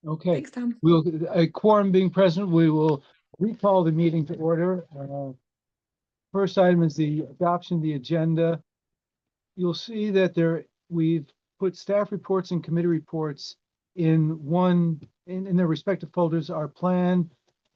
Okay, Thanks, Tom. we'll, a quorum being present, we will recall the meeting to order. First item is the adoption of the agenda. You'll see that we've put staff reports and committee reports in their respective folders. Our plan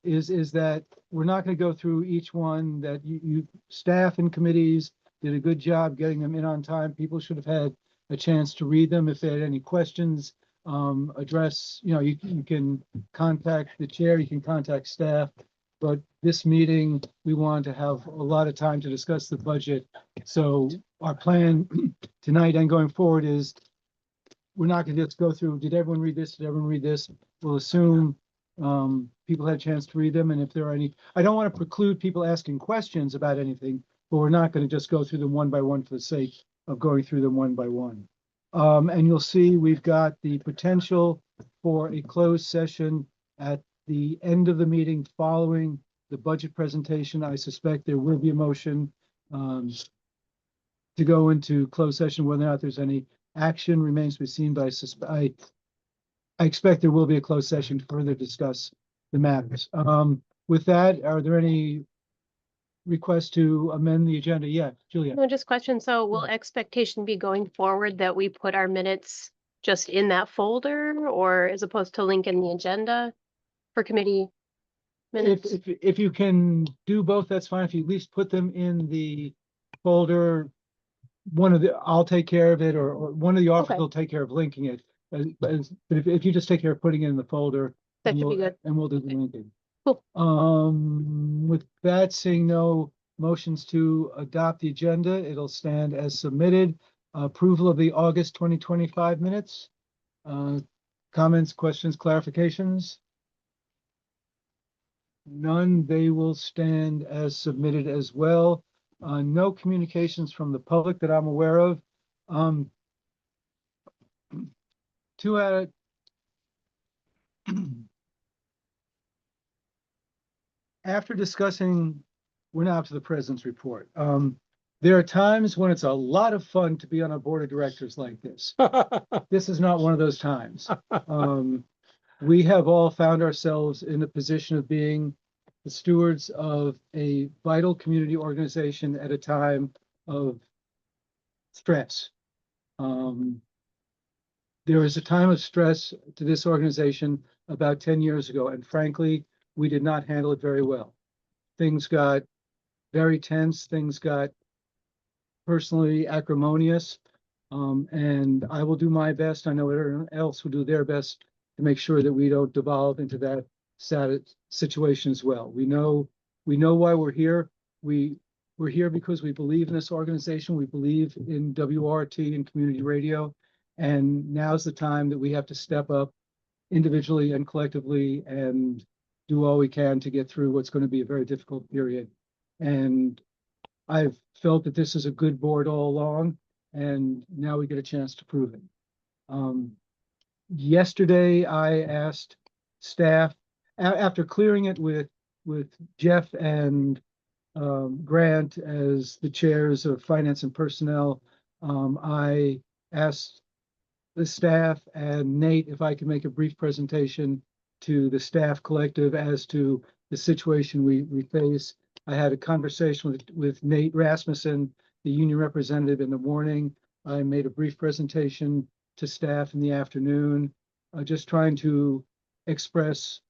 is that we're not going to go through each one, that you staff and committees did a good job getting them in on time. People should have had a chance to read them. If they had any questions, address, you can contact the chair, you can contact staff. But this meeting, we want to have a lot of time to discuss the budget. So our plan tonight and going forward is we're not going to just go through, did everyone read this? Did everyone read this? We'll assume people had a chance to read them. And if there are any, I don't want to preclude people asking questions about anything, but we're not going to just go through them one by one for the sake of going through them one by one. And you'll see we've got the potential for a closed session at the end of the meeting following the budget presentation. I suspect there will be a motion to go into closed session. Whether or not there's any action remains to be seen, but I expect there will be a closed session to further discuss the matters. With that, are there any requests to amend the agenda? Yeah, Julia. No, just question. So will expectation be going forward that we put our minutes just in that folder, or as opposed to link in the agenda for committee minutes? If you can do both, that's fine. If you at least put them in the folder, I'll take care of it, or one of the officers will take care of linking it. But if you just take care of putting it in the folder, That should be good. and we'll do the linking. Cool. With that, seeing no motions to adopt the agenda, it'll stand as submitted. Approval of the August 2025 minutes. Comments, questions, clarifications? None. They will stand as submitted as well. No communications from the public that I'm aware of. Two out of after discussing, we're now up to the president's report. There are times when it's a lot of fun to be on a board of directors like this. This is not one of those times. We have all found ourselves in a position of being the stewards of a vital community organization at a time of stress. There was a time of stress to this organization about 10 years ago, and frankly, we did not handle it very well. Things got very tense, things got personally acrimonious, and I will do my best. I know everyone else will do their best to make sure that we don't devolve into that sad situation as well. We know why we're here. We're here because we believe in this organization. We believe in WORT and community radio. And now's the time that we have to step up individually and collectively and do all we can to get through what's going to be a very difficult period. And I've felt that this is a good board all along, and now we get a chance to prove it. Yesterday, I asked staff, after clearing it with Jeff and Grant as the chairs of finance and personnel, I asked the staff and Nate if I could make a brief presentation to the staff collective as to the situation we face. I had a conversation with Nate Rasmussen, the union representative, in the morning. I made a brief presentation to staff in the afternoon, just trying to express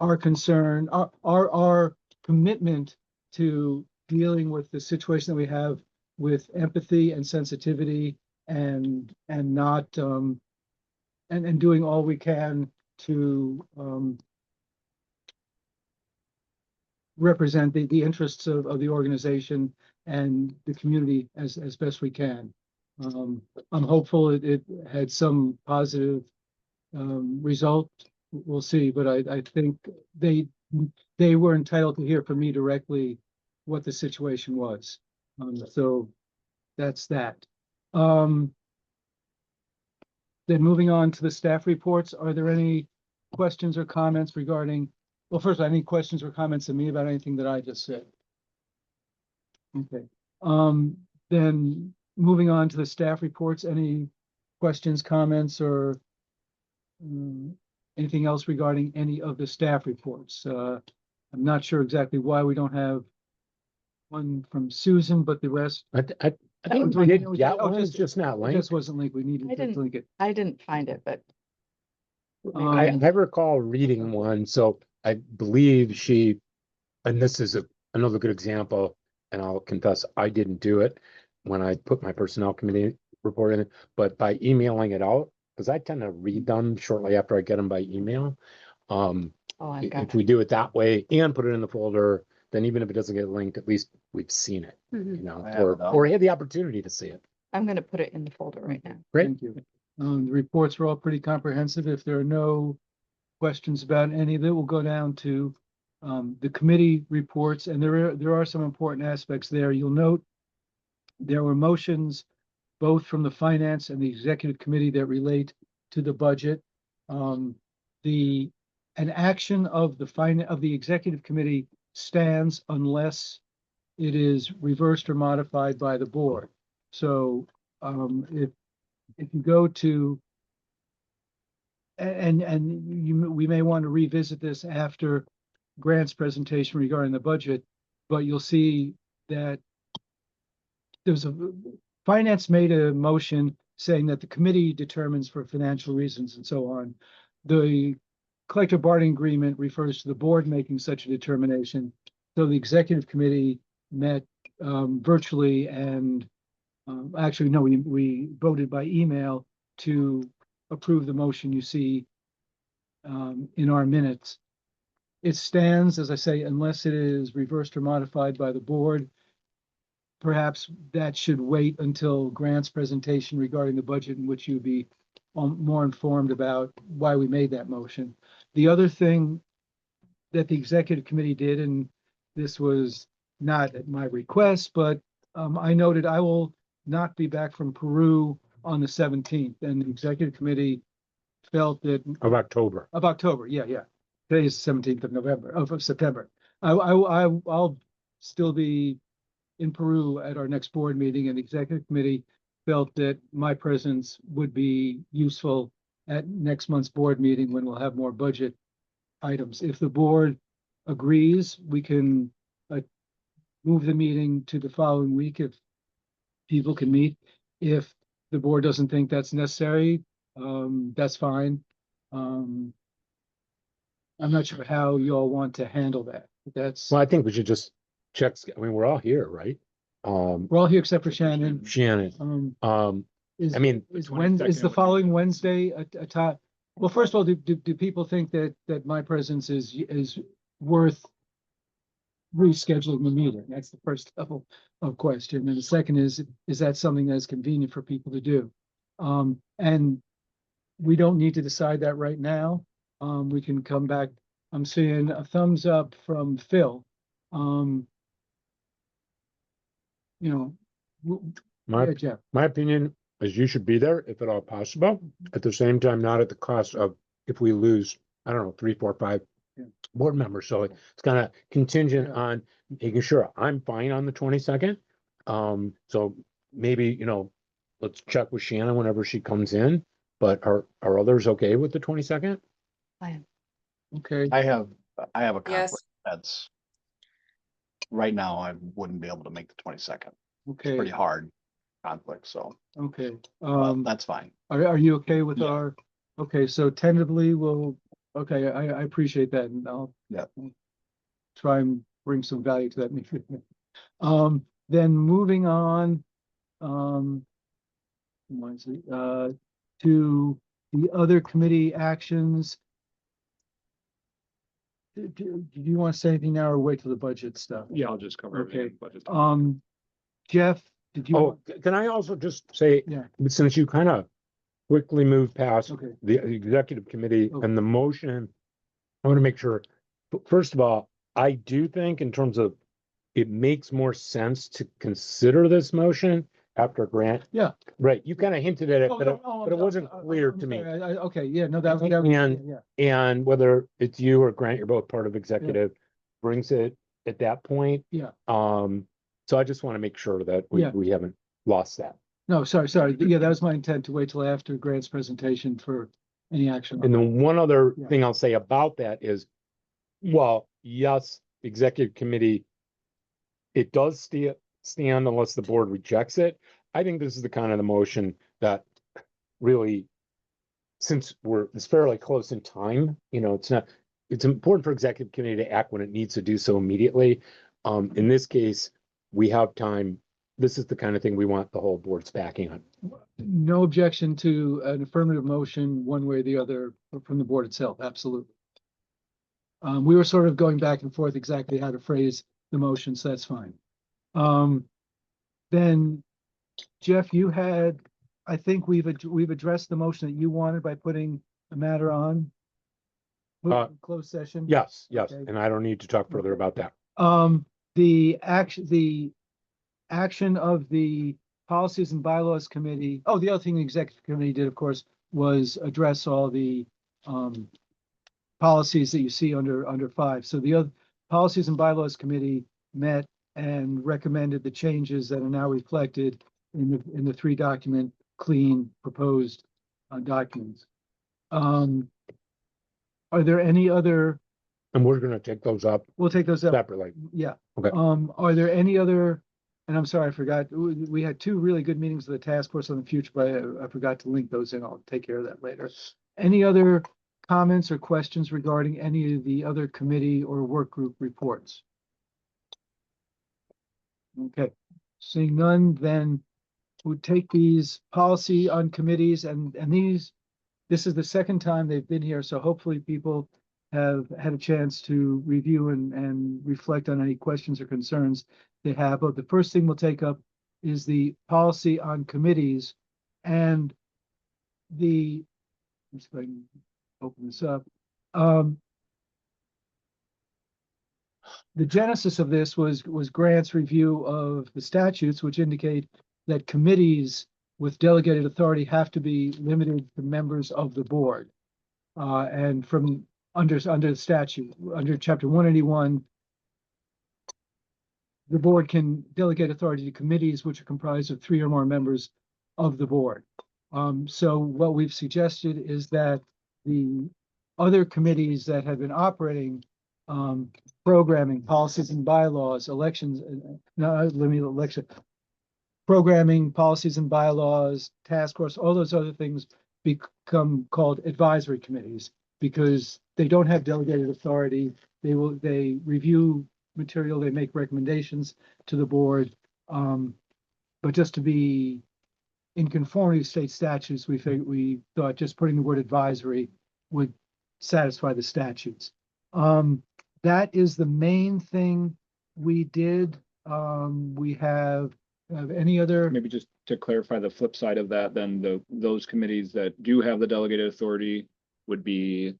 our concern, our commitment to dealing with the situation that we have with empathy and sensitivity, and not and doing all we can to represent the interests of the organization and the community as best we can. I'm hopeful it had some positive result. We'll see, but I think they were entitled to hear from me directly what the situation was. So that's that. Then moving on to the staff reports, are there any questions or comments regarding, well, first, any questions or comments to me about anything that I just said? Okay. Then moving on to the staff reports, any questions, comments, or Anything else regarding any of the staff reports? I'm not sure exactly why we don't have one from Susan, but the rest. I think was we like- did it was- get oh, one, it's just not It linked. just wasn't linked. We needed I to didn't- link it. I didn't find it, but. I recall reading one, so I believe she, and this is another good example, and I'll confess, I didn't do it when I put my personnel committee report in it, but by emailing it out, because I tend to read them shortly after I get them by email. Oh, I've got If it. we do it that way and put it in the folder, then even if it doesn't get linked, at least we've seen it, Mhm. you know, I have it up. or had the opportunity to see it. I'm gonna put it in the folder right now. Great. Thank you. The reports were all pretty comprehensive. If there are no questions about any of it, we'll go down to the committee reports, and there are some important aspects there. You'll note there were motions both from the finance and the executive committee that relate to the budget. An action of the executive committee stands unless it is reversed or modified by the board. So if you go to we may want to revisit this after Grant's presentation regarding the budget, but you'll see that finance made a motion saying that the committee determines for financial reasons and so on. The collective bargaining agreement refers to the board making such a determination. So the executive committee met virtually and actually, no, we voted by email to approve the motion you see in our minutes. It stands, as I say, unless it is reversed or modified by the board. Perhaps that should wait until Grant's presentation regarding the budget, in which you'd be more informed about why we made that motion. The other thing that the executive committee did, and this was not at my request, but I noted I will not be back from Peru on the 17th, and the executive committee felt that Of October. of October, yeah. Today is 17th of November, of September. I'll still be in Peru at our next board meeting, and the executive committee felt that my presence would be useful at next month's board meeting when we'll have more budget items. If the board agrees, we can move the meeting to the following week if people can meet. If the board doesn't think that's necessary, that's fine. I'm not sure how you all want to handle that. That's, Well, I think we should just check, I mean, we're all here, right? we're all here except for Shannon. Shannon, Is, I mean, is the following Wednesday a time? Well, first of all, do people think that my presence is worth rescheduling the meeting? That's the first level of question. And the second is that something that's convenient for people to do? And we don't need to decide that right now. We can come back. I'm seeing a thumbs up from Phil. my, Yeah, Jeff. my opinion is you should be there if at all possible. At the same time, not at the cost of if we lose, I don't know, 3, 4, 5 Yeah. board members. So it's kind of contingent Yeah. on making sure I'm fine on the 22nd. So maybe, let's check with Shannon whenever she comes in, but are others okay with the 22nd? Okay. I have a Yes. conflict that's right now I wouldn't be able to make the 22nd. It's pretty Okay. hard conflict, so Okay. that's fine. Are you okay with Yeah. okay, so tentatively okay, I appreciate that, and I'll Yeah. try and bring some value to that meeting. Then moving on, to the other committee actions. Do you want to say anything now or wait till the budget stuff? Yeah, I'll just cover Okay. it. Budget. Jeff, did you? Oh, can I also just say, Yeah. since you kind of quickly moved past Okay. the executive committee Okay. and the motion, I want to make sure, first of all, I do think in terms of it makes more sense to consider this motion after Grant. Yeah. Right, you kind of hinted at it, Oh, but no, it, oh, but it I'm wasn't sorry. clear I'm to me. sorry. Okay, yeah, no, that And- yeah. And whether it's you or Grant, you're both part of executive, brings it at that point. Yeah. So I just want to make sure that Yeah. we haven't lost that. No, sorry. Yeah, that was my intent to wait till after Grant's presentation for any action. on And that. then one other Yeah. thing I'll say about that is, well, yes, executive committee, it does stand unless the board rejects it. I think this is the kind of the motion that really, since it's fairly close in time, it's important for executive committee to act when it needs to do so immediately. In this case, we have time. This is the kind of thing we want the whole board's backing on. No objection to an affirmative motion one way or the other from the board itself, absolutely. We were sort of going back and forth exactly how to phrase the motion, so that's fine. Then, Jeff, you had, I think we've addressed the motion that you wanted by putting the matter on closed session. Yes, Okay. and I don't need to talk further about that. The action of the Policies and Bylaws Committee. Oh, the other thing the Executive Committee did, of course, was address all the policies that you see under 5. So the other Policies and Bylaws Committee met and recommended the changes that are now reflected in the 3-document clean proposed documents. Are there any other? And we're gonna take those up We'll take those up. separately. Yeah. Okay. Are there any other, and I'm sorry, I forgot, we had 2 really good meetings of the task force on the future, but I forgot to link those in. I'll take care of that later. Any other comments or questions regarding any of the other committee or work group reports? Okay, seeing none, then we'll take these policy on committees and this is the second time they've been here, so hopefully people have had a chance to review and reflect on any questions or concerns they have. But the first thing we'll take up is the policy on committees and let's go ahead and open this up. The genesis of this was Grant's review of the statutes, which indicate that committees with delegated authority have to be limited to members of the board. And from under the statute, under chapter 181, the board can delegate authority to committees which are comprised of 3 or more members of the board. So what we've suggested is that the other committees that have been operating, programming, policies and bylaws, elections, programming, policies and bylaws, task force, all those other things become called advisory committees because they don't have delegated authority. They review material, they make recommendations to the board. But just to be in conformity with state statutes, we thought just putting the word advisory would satisfy the statutes. That is the main thing we did. We have any other? Maybe just to clarify the flip side of that, then those committees that do have the delegated authority would be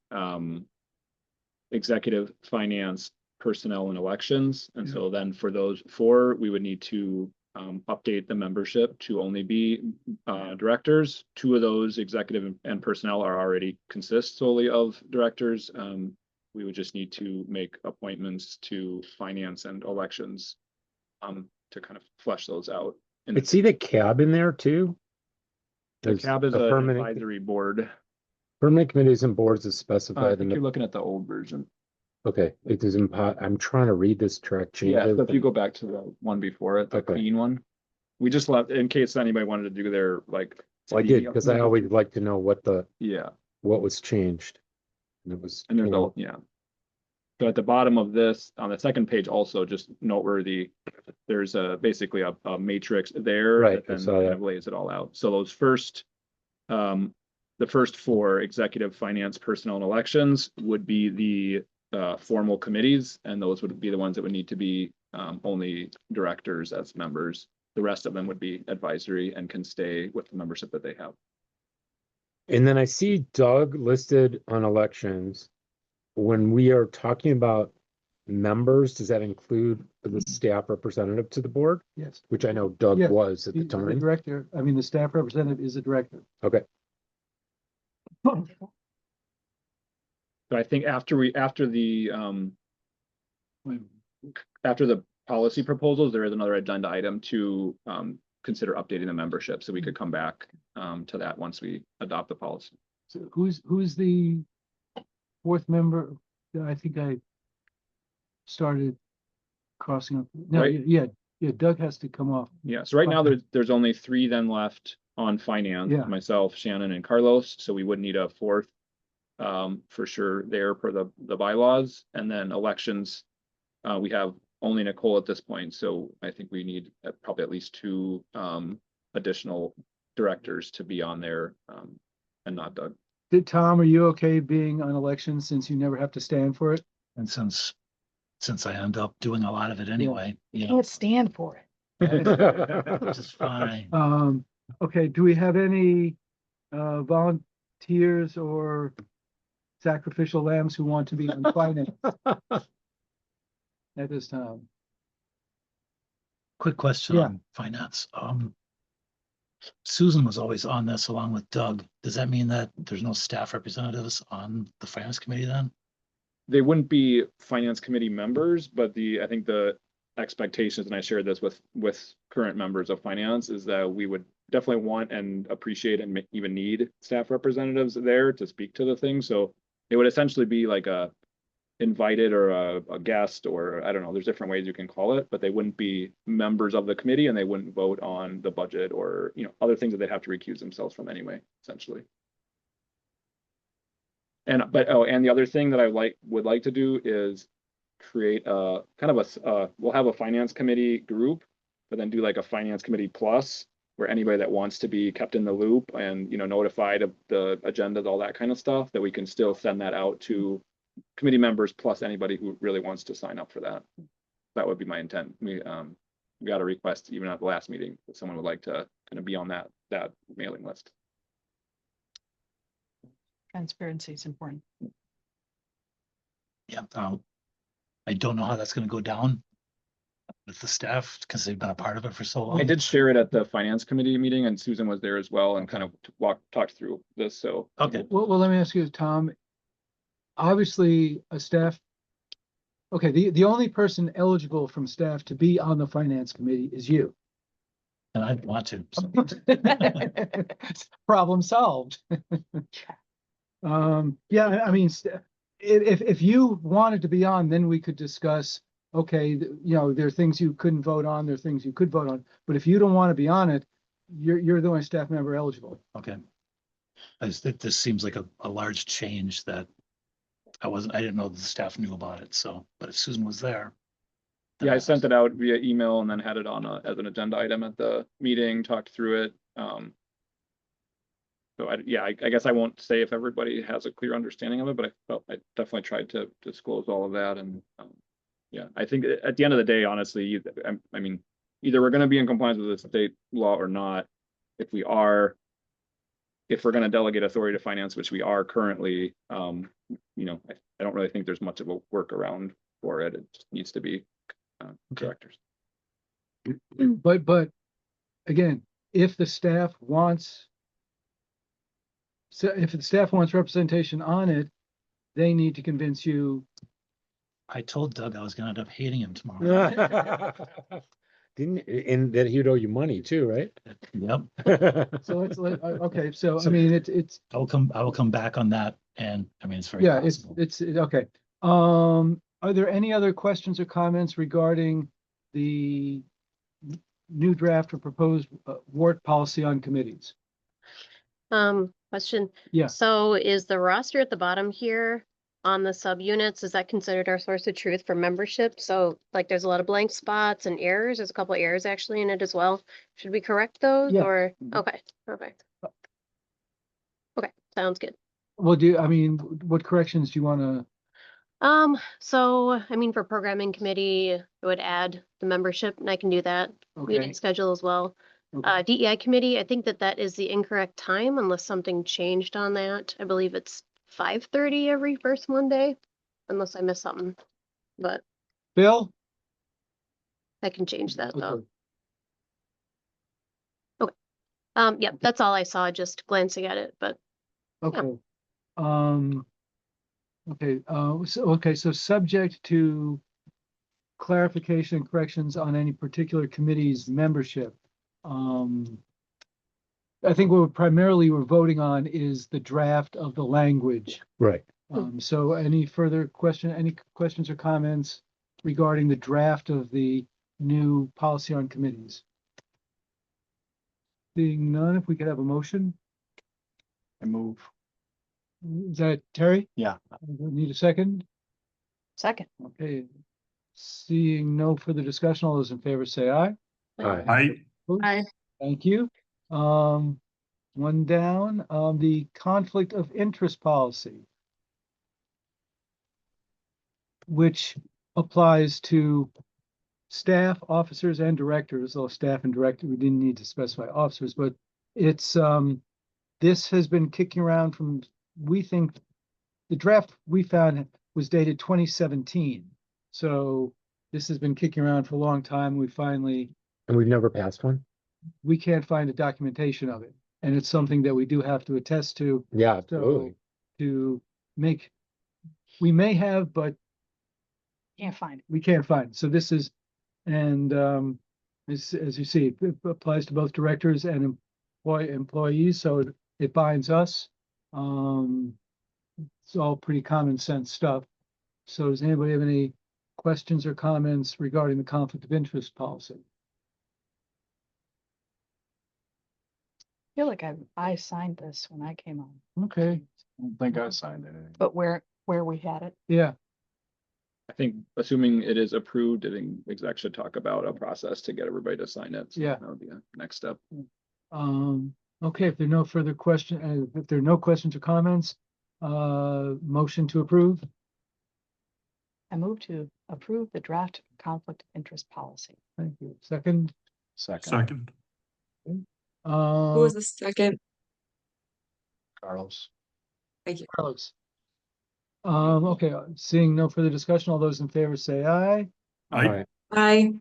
executive, finance, personnel, and elections. And so then for those 4, we would need to update the membership to only be directors. 2 of those, executive and personnel, are already consist solely of directors. We would just need to make appointments to finance and elections to kind of flesh those out. I see the cab in there too. The There's CAB is a an permanent, advisory board. permanent committees and boards is I specified in think the, you're looking at the old version. okay, it is I'm trying to read this track change. Yeah, so if you go back to the one before it, the Okay. clean one. We just left, in case anybody wanted to do their like. I did, because I always like to know what Yeah, was changed. And it was. and there's a, yeah. So at the bottom of this, on the second page also, just noteworthy, there's basically a matrix there. Right, That I then saw kind that. of lays it all out. So those first, the first 4, executive, finance, personnel, and elections, would be the formal committees, and those would be the ones that would need to be only directors as members. The rest of them would be advisory and can stay with the membership that they have. And then I see Doug listed on elections. When we are talking about members, does that include the staff representative to the board? Yes. Which I know Doug Yes. was at the The time. director, I mean, the staff representative is a director. Okay, So I think after the policy proposals, there is another agenda item to consider updating the membership, so we could come back to that once we adopt the policy. So who's the fourth member? I think I started crossing up. No, Right. yeah, Doug has to come off. Yeah, so right now there's only three then left on finance, Yeah. myself, Shannon and Carlos, so we would need a fourth. For sure there per the bylaws, and then elections. We have only Nicole at this point, so I think we need probably at least two additional directors to be on there, and not Doug. Tom, are you okay being on elections since you never have to stand for it? And since I end up doing a lot of it anyway, you know, Can't stand for it. which is fine. Okay, do we have any volunteers or sacrificial lambs who want to be on finance at this time? Quick question Yeah. on finance. Susan was always on this along with Doug. Does that mean that there's no staff representatives on the finance committee then? They wouldn't be finance committee members, but I think the expectations, and I shared this with current members of finance, is that we would definitely want and appreciate and even need staff representatives there to speak to the thing. So it would essentially be like a invited or a guest, or I don't know, there's different ways you can call it, but they wouldn't be members of the committee and they wouldn't vote on the budget or, you know, other things that they'd have to recuse themselves from anyway, essentially. And the other thing that I would like to do is create a kind of we'll have a finance committee group, but then do like a finance committee plus, where anybody that wants to be kept in the loop and, you know, notified of the agendas, all that kind of stuff, that we can still send that out to committee members plus anybody who really wants to sign up for that. That would be my intent. We got a request even at the last meeting that someone would like to kind of be on that mailing list. Transparency is important. Yeah, I don't know how that's gonna go down with the staff because they've been a part of it for so long. I did share it at the finance committee meeting and Susan was there as well and kind of talked through this, so. Okay, Well, let me ask you, Tom. Obviously, a staff. Okay, the only person eligible from staff to be on the finance committee is you. and I want to. so. Problem solved. Yeah, I mean, if you wanted to be on, then we could discuss, okay, you know, there are things you couldn't vote on, there are things you could vote on, but if you don't want to be on it, you're the only staff member eligible. Okay. I just think this seems like a large change that I didn't know the staff knew about it, so, but if Susan was there. then Yeah, I sent it out via email and then had it on as an agenda item at the meeting, talked through it. So I guess I won't say if everybody has a clear understanding of it, but I felt I definitely tried to disclose all of that. And yeah, I think at the end of the day, honestly, I mean, either we're going to be in compliance with the state law or not. If we're going to delegate authority to finance, which we are currently, you know, I don't really think there's much of a workaround for it. It just needs to be directors. But again, if the staff wants representation on it, they need to convince you. I told Doug I was gonna end up hating him tomorrow. And that he'd owe you money too, right? Yep. So okay, so I mean, it's. I will come back on that, and I mean, it's very Yeah, possible. it's okay. Are there any other questions or comments regarding the new draft or proposed WORT policy on committees? Question. Yeah. So is the roster at the bottom here on the subunits, is that considered our source of truth for membership? So like there's a lot of blank spots and errors. There's a couple of errors actually in it as well. Should we correct those Yeah. or? Mhm. Okay, perfect. Okay, sounds good. Well, what corrections do you want to? So I mean, for programming committee, it would add the membership and I can do that. Okay. Meeting schedule as well. Okay. DEI committee, I think that is the incorrect time unless something changed on that. I believe it's 5:30 every first Monday, unless I missed something, but Bill? I can change that though. Okay. Yep, that's all I saw, just glancing at it, but Okay. So subject to clarification and corrections on any particular committee's membership. I think what primarily we're voting on is the draft of the language. Right. So any questions or comments regarding the draft of the new policy on committees? Seeing none, if we could have a motion, I move. is that Terry? Yeah. Need a second? Second. Okay. Seeing no further discussion, all those in favor say aye. Aye. Aye. Thank you. One down, the conflict of interest policy, which applies to staff, officers, and directors, though staff and director, we didn't need to specify officers, but it's, this has been kicking around from, we think, the draft we found was dated 2017. So this has been kicking around for a long time. We finally, And we've never passed one? we can't find a documentation of it. And it's something that we do have to attest to. Yeah, So absolutely. to make, we may have, but Can't find it. we can't find. So this is, and as you see, it applies to both directors and employees, so it binds us. It's all pretty common sense stuff. So does anybody have any questions or comments regarding the conflict of interest policy? I feel like I signed this when I came on, Okay, I don't think I signed anything. but where we had it. yeah, I think assuming it is approved, I think exec should talk about a process to get everybody to sign it. So Yeah. that would be a next step. okay, if there are no further if there are no questions or comments, motion to approve. I move to approve the draft conflict of interest policy. Thank you. Second. Second. Who was the second? Carlos. Carlos. Okay, seeing no further discussion, all those in favor say aye. Aye. Aye.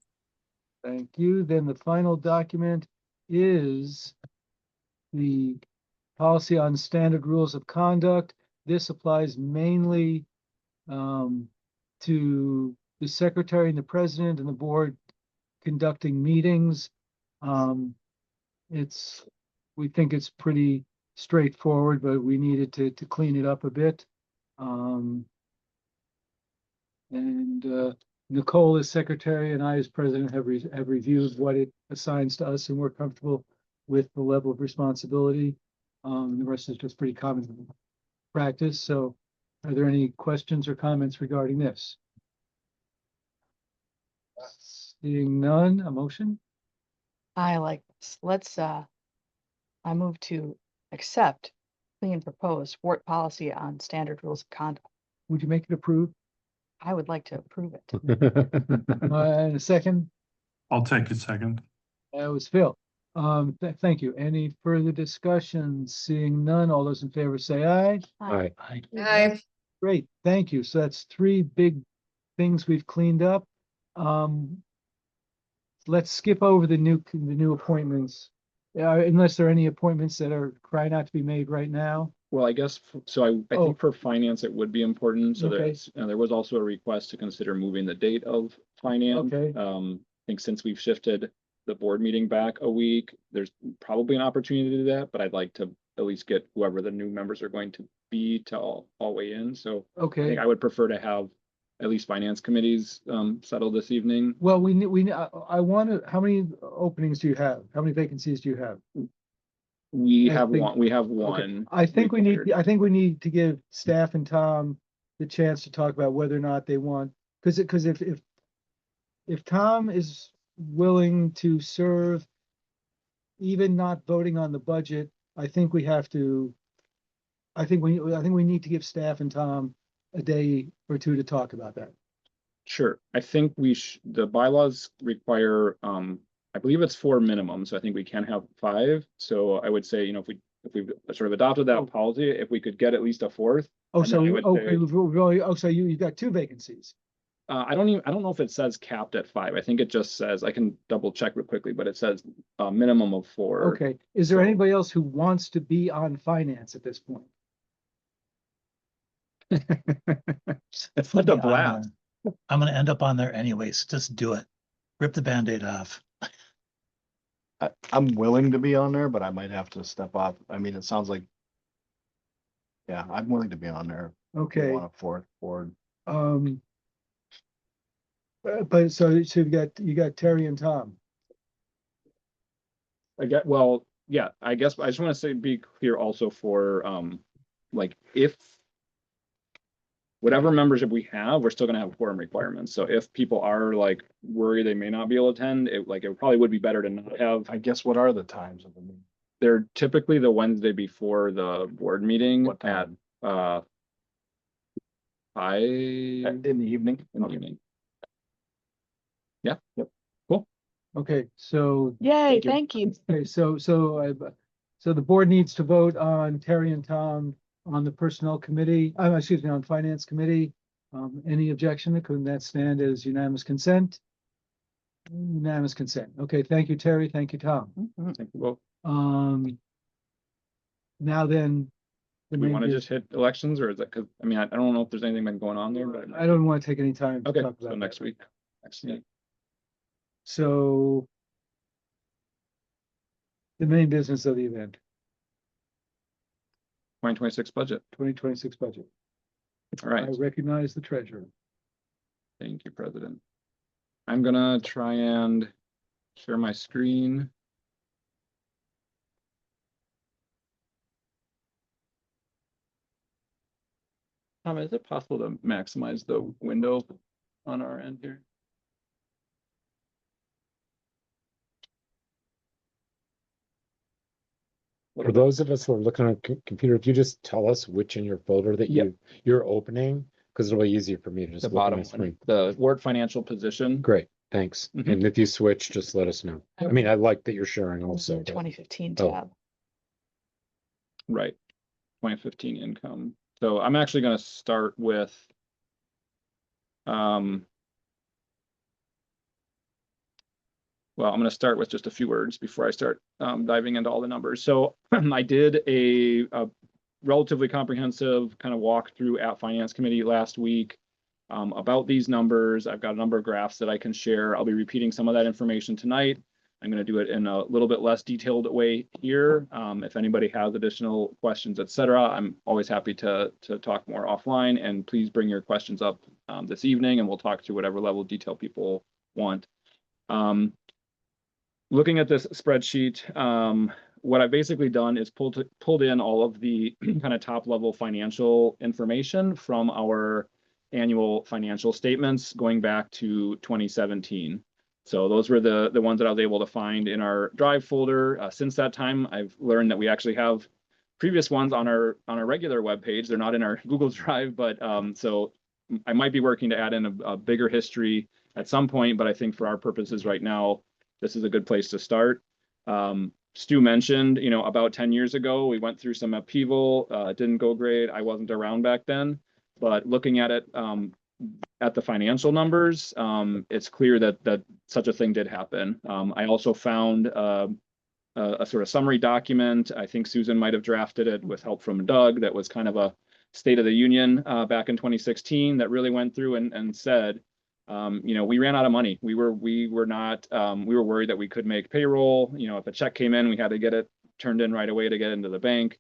Thank you. Then the final document is the policy on standard rules of conduct. This applies mainly to the secretary and the president and the board conducting meetings. We think it's pretty straightforward, but we needed to clean it up a bit. Nicole as secretary and I as president have reviewed what it assigns to us, and we're comfortable with the level of responsibility. The rest is just pretty common practice. So are there any questions or comments regarding this? Seeing none, a motion? I like this. Let's, I move to accept clean proposed WORT policy on standard rules of conduct. Would you make it approved? I would like to approve it. And a second? I'll take a second. That was Phil. Thank you. Any further discussion? Seeing none, all those in favor say aye. Aye. Aye. Great, thank you. So that's three big things we've cleaned up. Let's skip over the new appointments. Unless there are any appointments that are crying out to be made right now. Well, I guess, so I Oh. think for finance, it would be important. So Okay. there was also a request to consider moving the date of finance. Okay. I think since we've shifted the board meeting back a week, there's probably an opportunity to do that, but I'd like to at least get whoever the new members are going to be to all weigh in. So I Okay, think I would prefer to have at least finance committees settled this evening. well, I want to, how many openings do you have? How many vacancies do you have? We I have think- one, we have Okay, one. I think we need cleared. to give staff and Tom the chance to talk about whether or not they want, because if Tom is willing to serve, even not voting on the budget, I think we have to, I think we need to give staff and Tom a day or two to talk about that. Sure, I think the bylaws require, I believe it's 4 minimum, so I think we can have 5. So I would say, if we've sort of adopted Oh. that policy, if we could get at least a 4th. Oh, And so, then I would say- really, so you've got 2 vacancies. I don't know if it says capped at 5. I think it just says, I can double check real quickly, but it says a minimum of 4. Okay, is there so- anybody else who wants to be on finance at this point? It's such a I'm blast. I'm gonna end up on there anyways. Just do it. Rip the Band-Aid off. I'm willing to be on there, but I might have to step off. I mean, it sounds like. Yeah, I'm willing to be on there. If you Okay, want a fourth board. but so you got Terry and Tom. Well, yeah, I guess I just want to say, be clear also for, like, if whatever membership we have, we're still gonna have quorum requirements. So if people are like worried they may not be able to attend, it probably would be better to not have. I guess what are the times of the meeting? They're typically the Wednesday before the board meeting What at, time? 5 In the evening? in the evening. Yeah. Yep. Cool. Okay, so, Yay, Thank you. thank you. okay, so the board needs to vote on Terry and Tom on the personnel committee, excuse me, on finance committee. Any objection? Couldn't that stand as unanimous consent? Unanimous consent. Okay, thank you, Terry. Thank you, Tom. Mhm. Thank you both. Now then. the Do we main want to bus- just hit elections, or is that, because, I mean, I don't know if there's anything been going on there, but. I don't want to take any time to Okay, talk so about next that. week. Excellent. So the main business of the event, 2026 budget. 2026 budget. All right. I recognize the treasurer. Thank you, President. I'm gonna try and share my screen. Tom, is it possible to maximize the window on our end here? For those of us who are looking on computer, if you just tell us which in your folder that Yep. you're opening, because it'll be easier for me to The just look at my bottom, screen. the WORT financial position. Great, thanks. Mhm. And if you switch, just let us know. I mean, I like that you're sharing also. but- 2015 Oh. tab. Right, 2015 income. So I'm actually gonna start with. Well, I'm gonna start with just a few words before I start diving into all the numbers. So I did a relatively comprehensive kind of walkthrough at Finance Committee last week about these numbers. I've got a number of graphs that I can share. I'll be repeating some of that information tonight. I'm going to do it in a little bit less detailed way here. If anybody has additional questions, etc., I'm always happy to talk more offline, and please bring your questions up this evening and we'll talk to whatever level of detail people want. Looking at this spreadsheet, what I've basically done is pulled in all of the kind of top level financial information from our annual financial statements going back to 2017. So those were the ones that I was able to find in our Drive folder. Since that time, I've learned that we actually have previous ones on our regular web page. They're not in our Google Drive, but so I might be working to add in a bigger history at some point. But I think for our purposes right now, this is a good place to start. Stu mentioned, about 10 years ago, we went through some upheaval. It didn't go great. I wasn't around back then, but looking at it at the financial numbers, it's clear that such a thing did happen. I also found a sort of summary document. I think Susan might have drafted it with help from Doug. That was kind of a State of the Union back in 2016 that really went through and said, we ran out of money. We were worried that we could make payroll. If a check came in, we had to get it turned in right away to get into the bank.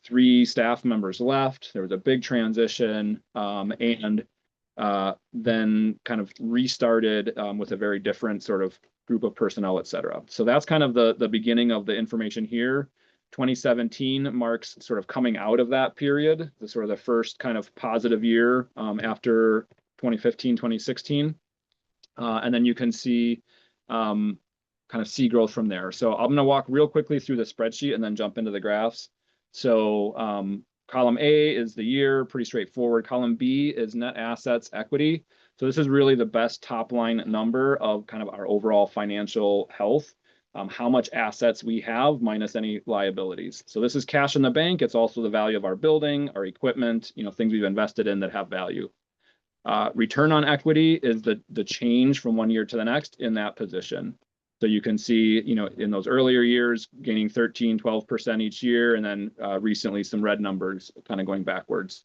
3 staff members left. There was a big transition, and then kind of restarted with a very different sort of group of personnel, et cetera. So that's kind of the beginning of the information here. 2017 marks sort of coming out of that period, the sort of the first kind of positive year after 2015, 2016. And then you can see kind of see growth from there. So I'm going to walk real quickly through the spreadsheet and then jump into the graphs. So column A is the year, pretty straightforward. Column B is net assets equity. So this is really the best top line number of kind of our overall financial health, how much assets we have minus any liabilities. So this is cash in the bank. It's also the value of our building, our equipment, things we've invested in that have value. Return on equity is the change from one year to the next in that position. So you can see, in those earlier years, gaining 13, 12% each year, and then recently some red numbers kind of going backwards.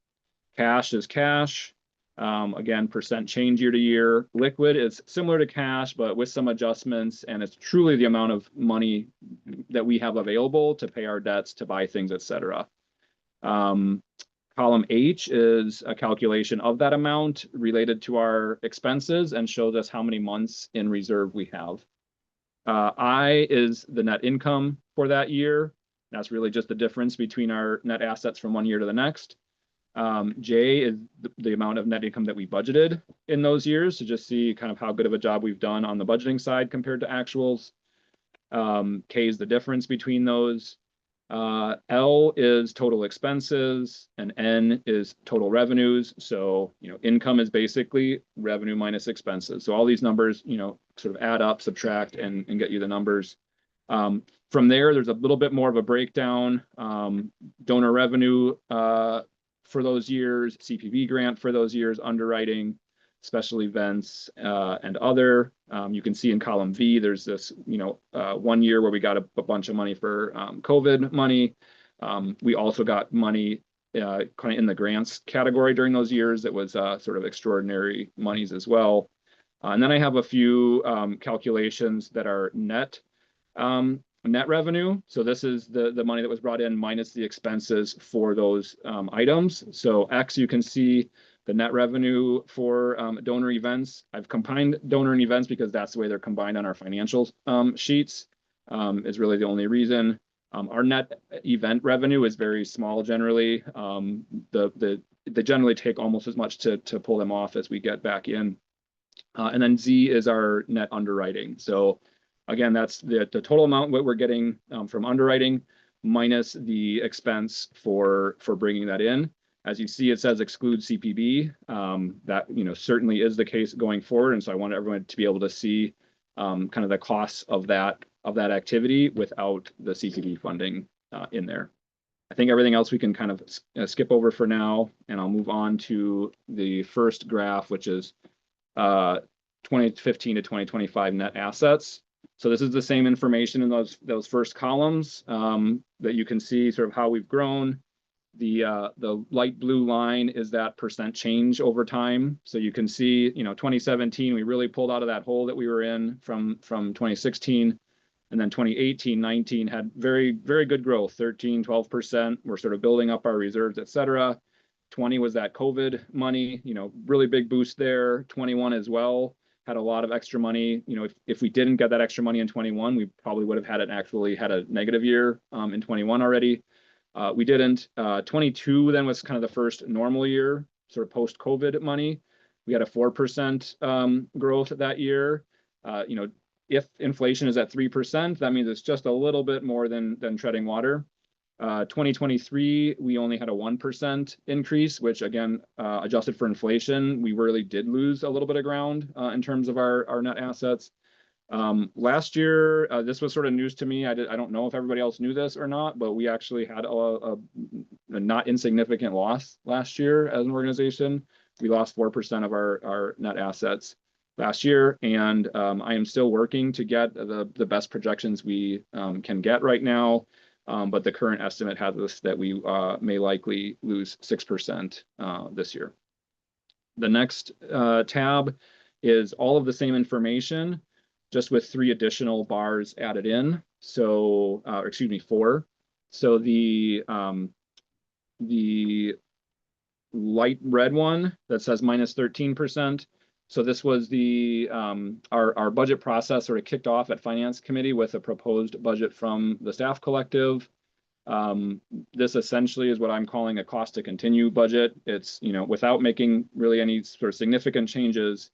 Cash is cash. Again, percent change year to year. Liquid is similar to cash, but with some adjustments, and it's truly the amount of money that we have available to pay our debts, to buy things, etc. Column H is a calculation of that amount related to our expenses and shows us how many months in reserve we have. I is the net income for that year. That's really just the difference between our net assets from one year to the next. J is the amount of net income that we budgeted in those years to just see kind of how good of a job we've done on the budgeting side compared to actuals. K is the difference between those. L is total expenses and N is total revenues. So, income is basically revenue minus expenses. So all these numbers, sort of add up, subtract, and get you the numbers. From there, there's a little bit more of a breakdown. Donor revenue for those years, CPV grant for those years, underwriting, special events, and other. You can see in column V, there's this, 1 year where we got a bunch of money for COVID money. We also got money kind of in the grants category during those years. That was sort of extraordinary monies as well. And then I have a few calculations that are net revenue. So this is the money that was brought in minus the expenses for those items. So X, you can see the net revenue for donor events. I've combined donor and events because that's the way they're combined on our financials sheets, is really the only reason. Our net event revenue is very small generally. They generally take almost as much to pull them off as we get back in. And then Z is our net underwriting. So again, that's the total amount what we're getting from underwriting minus the expense for bringing that in. As you see, it says exclude CPB. That certainly is the case going forward, and so I want everyone to be able to see kind of the costs of that activity without the CPB funding in there. I think everything else we can kind of skip over for now, and I'll move on to the first graph, which is 2015 to 2025 net assets. So this is the same information in those first columns that you can see sort of how we've grown. The light blue line is that percent change over time. So you can see, 2017, we really pulled out of that hole that we were in from 2016. And then 2018, 19 had very, very good growth, 13, 12%. We're sort of building up our reserves, et cetera. 20 was that COVID money, really big boost there. 21 as well had a lot of extra money. If we didn't get that extra money in 21, we probably would have had a negative year in 21 already. We didn't. 22 then was kind of the first normal year, sort of post-COVID money. We had a 4% growth that year. If inflation is at 3%, that means it's just a little bit more than treading water. 2023, we only had a 1% increase, which again, adjusted for inflation, we really did lose a little bit of ground in terms of our net assets. Last year, this was sort of news to me. I don't know if everybody else knew this or not, but we actually had a not insignificant loss last year as an organization. We lost 4% of our net assets last year, and I am still working to get the best projections we can get right now. But the current estimate has us that we may likely lose 6% this year. The next tab is all of the same information, just with 3 additional bars added in. So, excuse me, 4. So the light red one that says minus 13%. So this was our budget process sort of kicked off at Finance Committee with a proposed budget from the staff collective. This essentially is what I'm calling a cost to continue budget. It's, without making really any sort of significant changes,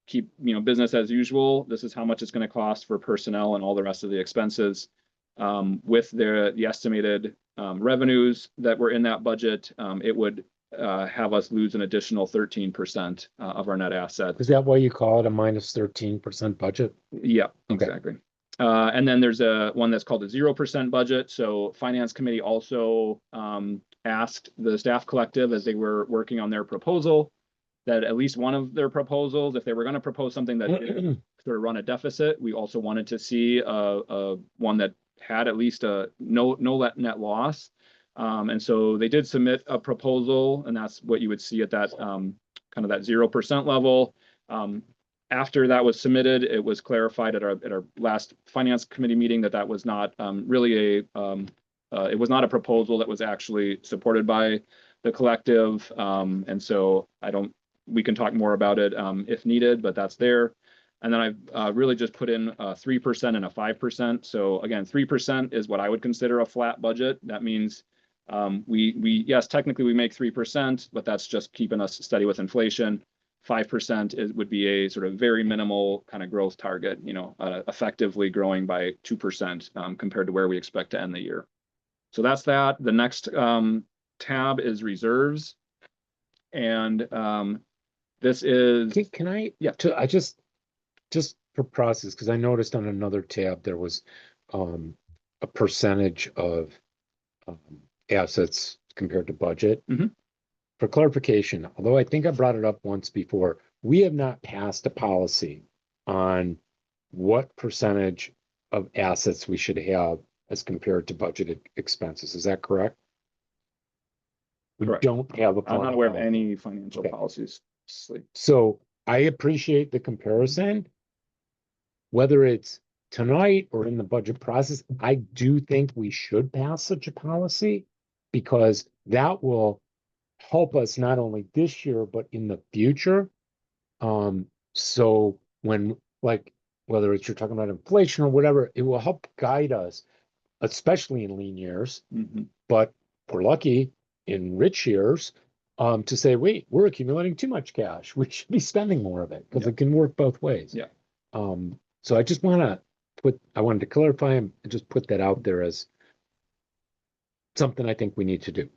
keep business as usual. This is how much it's going to cost for personnel and all the rest of the expenses. With the estimated revenues that were in that budget, it would have us lose an additional 13% of our net assets. Is that why you call it a minus 13% budget? Yeah, exactly. And then there's one that's called a 0% budget. So Finance Committee also asked the staff collective, as they were working on their proposal, that at least one of their proposals, if they were going to propose something that did sort of run a deficit, we also wanted to see one that had at least a no net loss. And so they did submit a proposal, and that's what you would see at that kind kind of that 0% level. After that was submitted, it was clarified at our last finance committee meeting that that was not really it was not a proposal that was actually supported by the collective. And so we can talk more about it if needed, but that's there. And then I've really just put in 3% and a 5%. So again, 3% is what I would consider a flat budget. That means yes, technically we make 3%, but that's just keeping us steady with inflation. 5% would be a sort of very minimal kind of growth target, effectively growing by 2% compared to where we expect to end the year. So that's that. The next tab is reserves. And this is. Can I? Yeah. I just for process, because I noticed on another tab there was a percentage of assets compared to budget. Mhm. For clarification, although I think I brought it up once before, we have not passed a policy on what percentage of assets we should have as compared to budgeted expenses. Is that correct? We Correct. don't have a. I'm not aware of policy. any financial Okay. policies. So I appreciate the comparison. Whether it's tonight or in the budget process, I do think we should pass such a policy because that will help us not only this year, but in the future. So when, like, whether it's you're talking about inflation or whatever, it will help guide us, especially in lean years. Mm-hmm. But if we're lucky in rich years, to say, wait, we're accumulating too much cash. We should be spending more of it because it can work both ways. Yeah. So I just want to I wanted to clarify and just put that out there as something I think we need to do.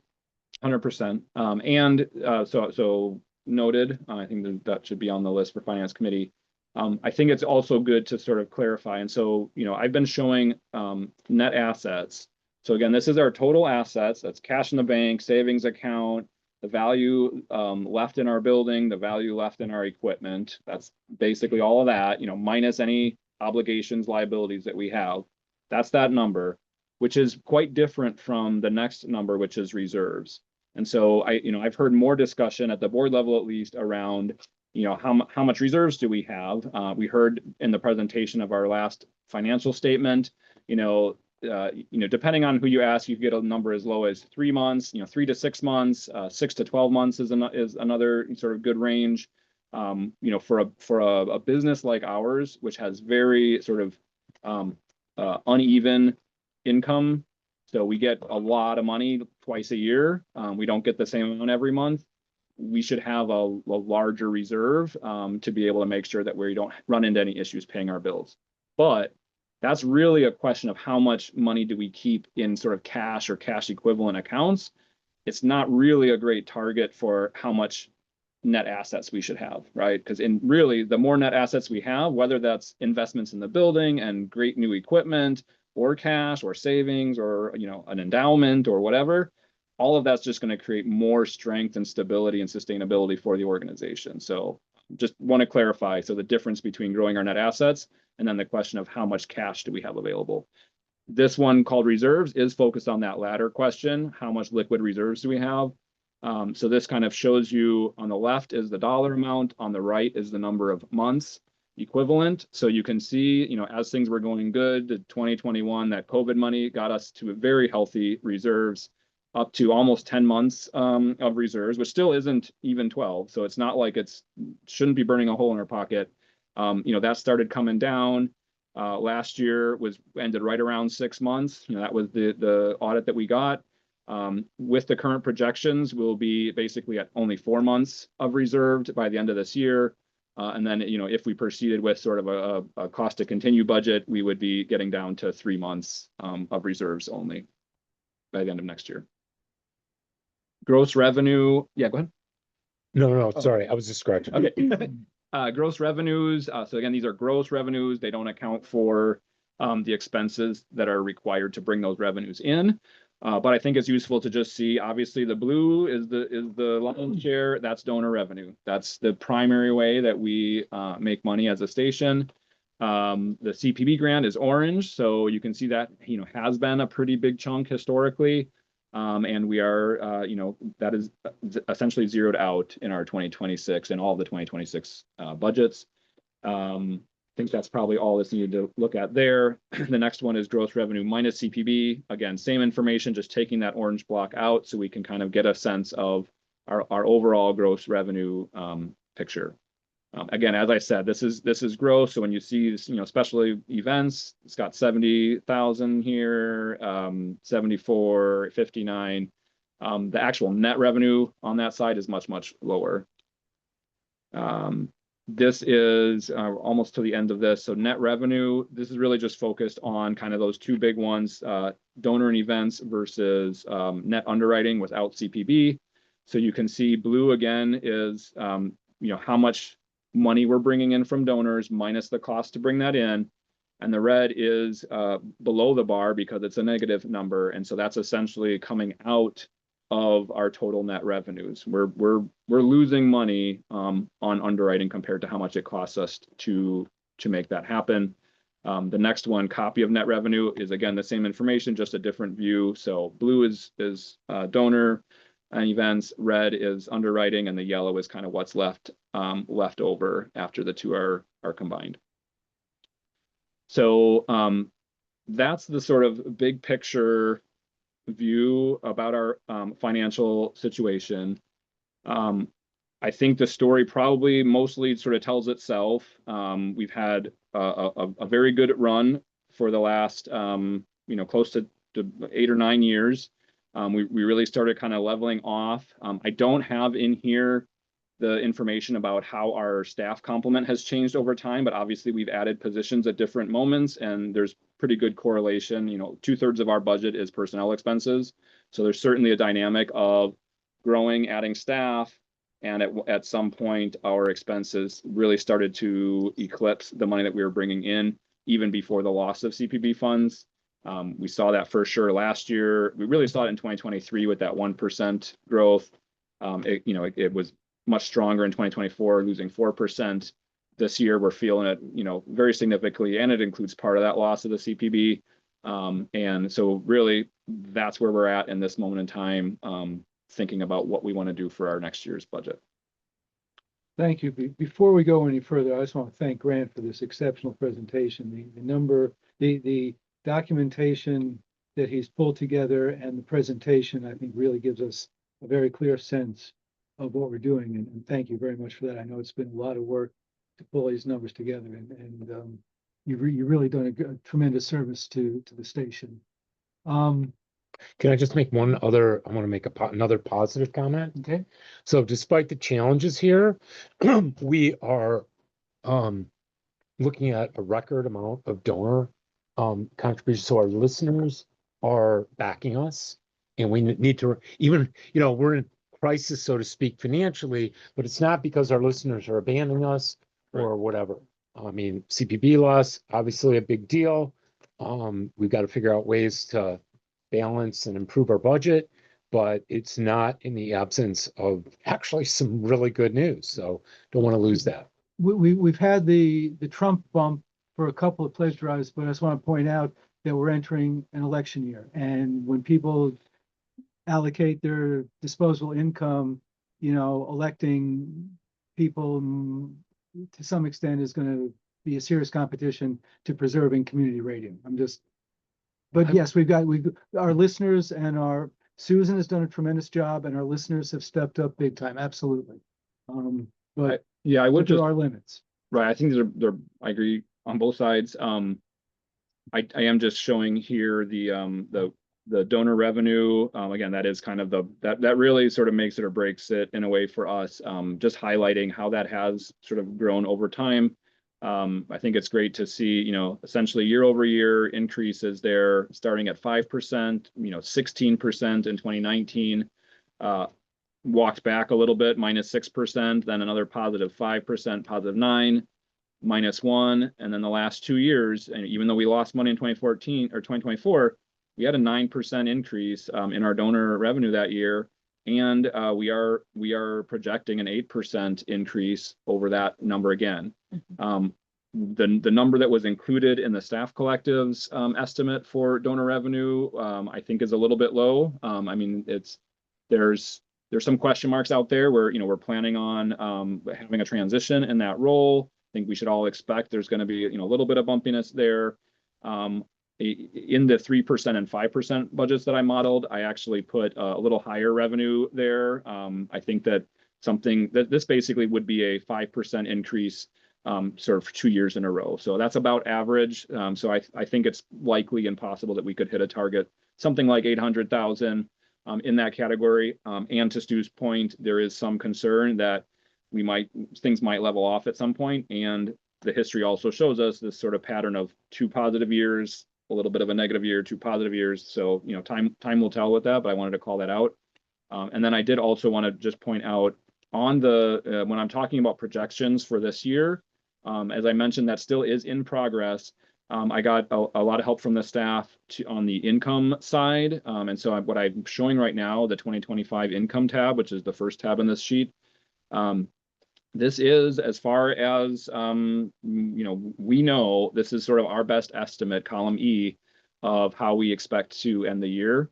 100%. And so noted, I think that should be on the list for finance committee. I think it's also good to sort of clarify. And so, I've been showing net assets. So again, this is our total assets. That's cash in the bank, savings account, the value left in our building, the value left in our equipment. That's basically all of that, minus any obligations, liabilities that we have. That's that number, which is quite different from the next number, which is reserves. And so I've heard more discussion at the board level, at least, around, how much reserves do we have? We heard in the presentation of our last financial statement, depending on who you ask, you get a number as low as 3 months, 3 to 6 months, 6 to 12 months is another sort of good range. For a business like ours, which has very sort of uneven income, so we get a lot of money twice a year. We don't get the same amount every month. We should have a larger reserve to be able to make sure that we don't run into any issues paying our bills. But that's really a question of how much money do we keep in sort of cash or cash equivalent accounts. It's not really a great target for how much net assets we should have, right? Because really, the more net assets we have, whether that's investments in the building and great new equipment or cash or savings or, an endowment or whatever, all of that's just going to create more strength and stability and sustainability for the organization. So just want to clarify. So the difference between growing our net assets and then the question of how much cash do we have available. This one called reserves is focused on that latter question. How much liquid reserves do we have? So this kind of shows you on the left is the dollar amount, on the right is the number of months equivalent. So you can see, as things were going good, 2021, that COVID money got us to a very healthy reserves up to almost 10 months of reserves, which still isn't even 12. So it's not like shouldn't be burning a hole in our pocket. That started coming down. Last year ended right around 6 months. That was the audit that we got. With the current projections, we'll be basically at only 4 months of reserved by the end of this year. And then, if we proceeded with sort of a cost to continue budget, we would be getting down to 3 months of reserves only by the end of next year. Gross revenue. Yeah, go ahead. No, sorry. I was just scratching. Okay. Gross revenues. So again, these are gross revenues. They don't account for the expenses that are required to bring those revenues in. But I think it's useful to just see, obviously the blue is the lion's share. That's donor revenue. That's the primary way that we make money as a station. The CPB grant is orange. So you can see that, has been a pretty big chunk historically. And we are, that is essentially zeroed out in our 2026 and all of the 2026 budgets. I think that's probably all that's needed to look at there. The next one is gross revenue minus CPB. Again, same information, just taking that orange block out so we can kind of get a sense of our overall gross revenue picture. Again, as I said, this is gross. So when you see, special events, it's got 70,000 here, 74, 59. The actual net revenue on that side is much, much lower. This is almost to the end of this. So net revenue, this is really just focused on kind of those two big ones, donor and events versus net underwriting without CPB. So you can see blue again is, how much money we're bringing in from donors minus the cost to bring that in. And the red is below the bar because it's a negative number. And so that's essentially coming out of our total net revenues. We're losing money on underwriting compared to how much it costs us to make that happen. The next one, copy of net revenue, is again the same information, just a different view. So blue is donor and events, red is underwriting, and the yellow is kind of what's left over after the two are combined. So that's the sort of big picture view about our financial situation. I think the story probably mostly sort of tells itself. We've had a very good run for the last close to 8 or 9 years. We really started kind of leveling off. I don't have in here the information about how our staff complement has changed over time, but obviously we've added positions at different moments, and there's pretty good correlation. 2/3 of our budget is personnel expenses. So there's certainly a dynamic of growing, adding staff, and at some point our expenses really started to eclipse the money that we were bringing in, even before the loss of CPB funds. We saw that for sure last year. We really saw it in 2023 with that 1% growth. It was much stronger in 2024, losing 4%. This year, we're feeling it, very significantly, and it includes part of that loss of the CPB. And so really, that's where we're at in this moment in time, thinking about what we want to do for our next year's budget. Thank you. Before we go any further, I just want to thank Grant for this exceptional presentation. The documentation that he's pulled together and the presentation, I think, really gives us a very clear sense of what we're doing. And thank you very much for that. I know it's been a lot of work to pull these numbers together, and you've really done a tremendous service to the station. Can I just make I want to make another positive comment. Okay. So despite the challenges here, we are looking at a record amount of donor contributions. So our listeners are backing us, and we need to, even, we're in crisis, so to speak, financially, but it's not because our listeners are abandoning us or whatever. I mean, CPB loss, obviously a big deal. We've got to figure out ways to balance and improve our budget, but it's not in the absence of actually some really good news. So don't want to lose that. We've had the Trump bump for a couple of pledge drives, but I just want to point out that we're entering an election year, and when people allocate their disposable income, electing people to some extent is going to be a serious competition to preserving community radio. But yes, we've got our listeners, and Susan has done a tremendous job, and our listeners have stepped up big time. Absolutely. But I would there are limits. Right. I think I agree on both sides. I am just showing here the donor revenue. Again, that is kind of that really sort of makes it or breaks it in a way for us, just highlighting how that has sort of grown over time. I think it's great to see, essentially year over year increases there, starting at 5%, 16% in 2019, walked back a little bit, -6%, then another +5%, +9%, -1%. And then the last 2 years, and even though we lost money in 2014 or 2024, we had a 9% increase in our donor revenue that year. And we are projecting an 8% increase over that number again. the number that was included in the staff collectives estimate for donor revenue, I think is a little bit low. I mean, there's some question marks out there where, you know, we're planning on having a transition in that role. I think we should all expect there's going to be, you know, a little bit of bumpiness there. In the 3% and 5% budgets that I modeled, I actually put a little higher revenue there. I think that this basically would be a 5% increase sort of 2 years in a row. So that's about average. So I think it's likely and possible that we could hit a target, something like 800,000 in that category. And to Stu's point, there is some concern that things might level off at some point. And the history also shows us this sort of pattern of 2 positive years, a little bit of a negative year, 2 positive years. So, you know, time will tell with that, but I wanted to call that out. And then I did also want to just point out on the, when I'm talking about projections for this year, as I mentioned, that still is in progress. I got a lot of help from the staff on the income side. And so what I'm showing right now, the 2025 income tab, which is the first tab in this sheet. This is, as far as, you know, we know, this is sort of our best estimate, column E, of how we expect to end the year.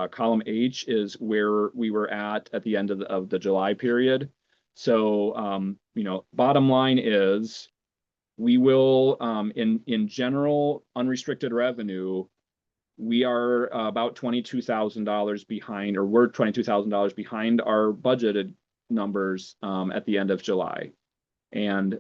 Column H is where we were at the end of the July period. So, you know, bottom line is we will, in general, unrestricted revenue, we are about $22,000 behind, or we're $22,000 behind our budgeted numbers at the end of July. And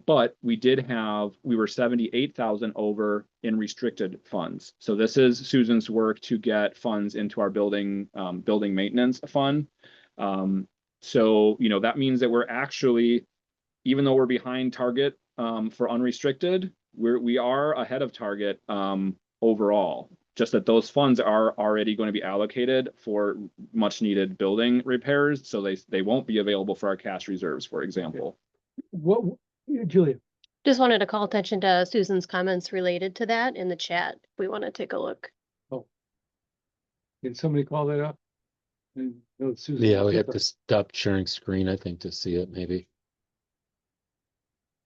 but we were 78,000 over in restricted funds. So this is Susan's work to get funds into our building maintenance fund. So, you know, that means that we're actually, even though we're behind target for unrestricted, we are ahead of target overall. Just that those funds are already going to be allocated for much needed building repairs. So they won't be available for our cash reserves, for example. What, Julia? Just wanted to call attention to Susan's comments related to that in the chat. If we want to take a look. Can somebody call that up? No, Susan. Yeah, we have to stop sharing screen, I think, to see it maybe.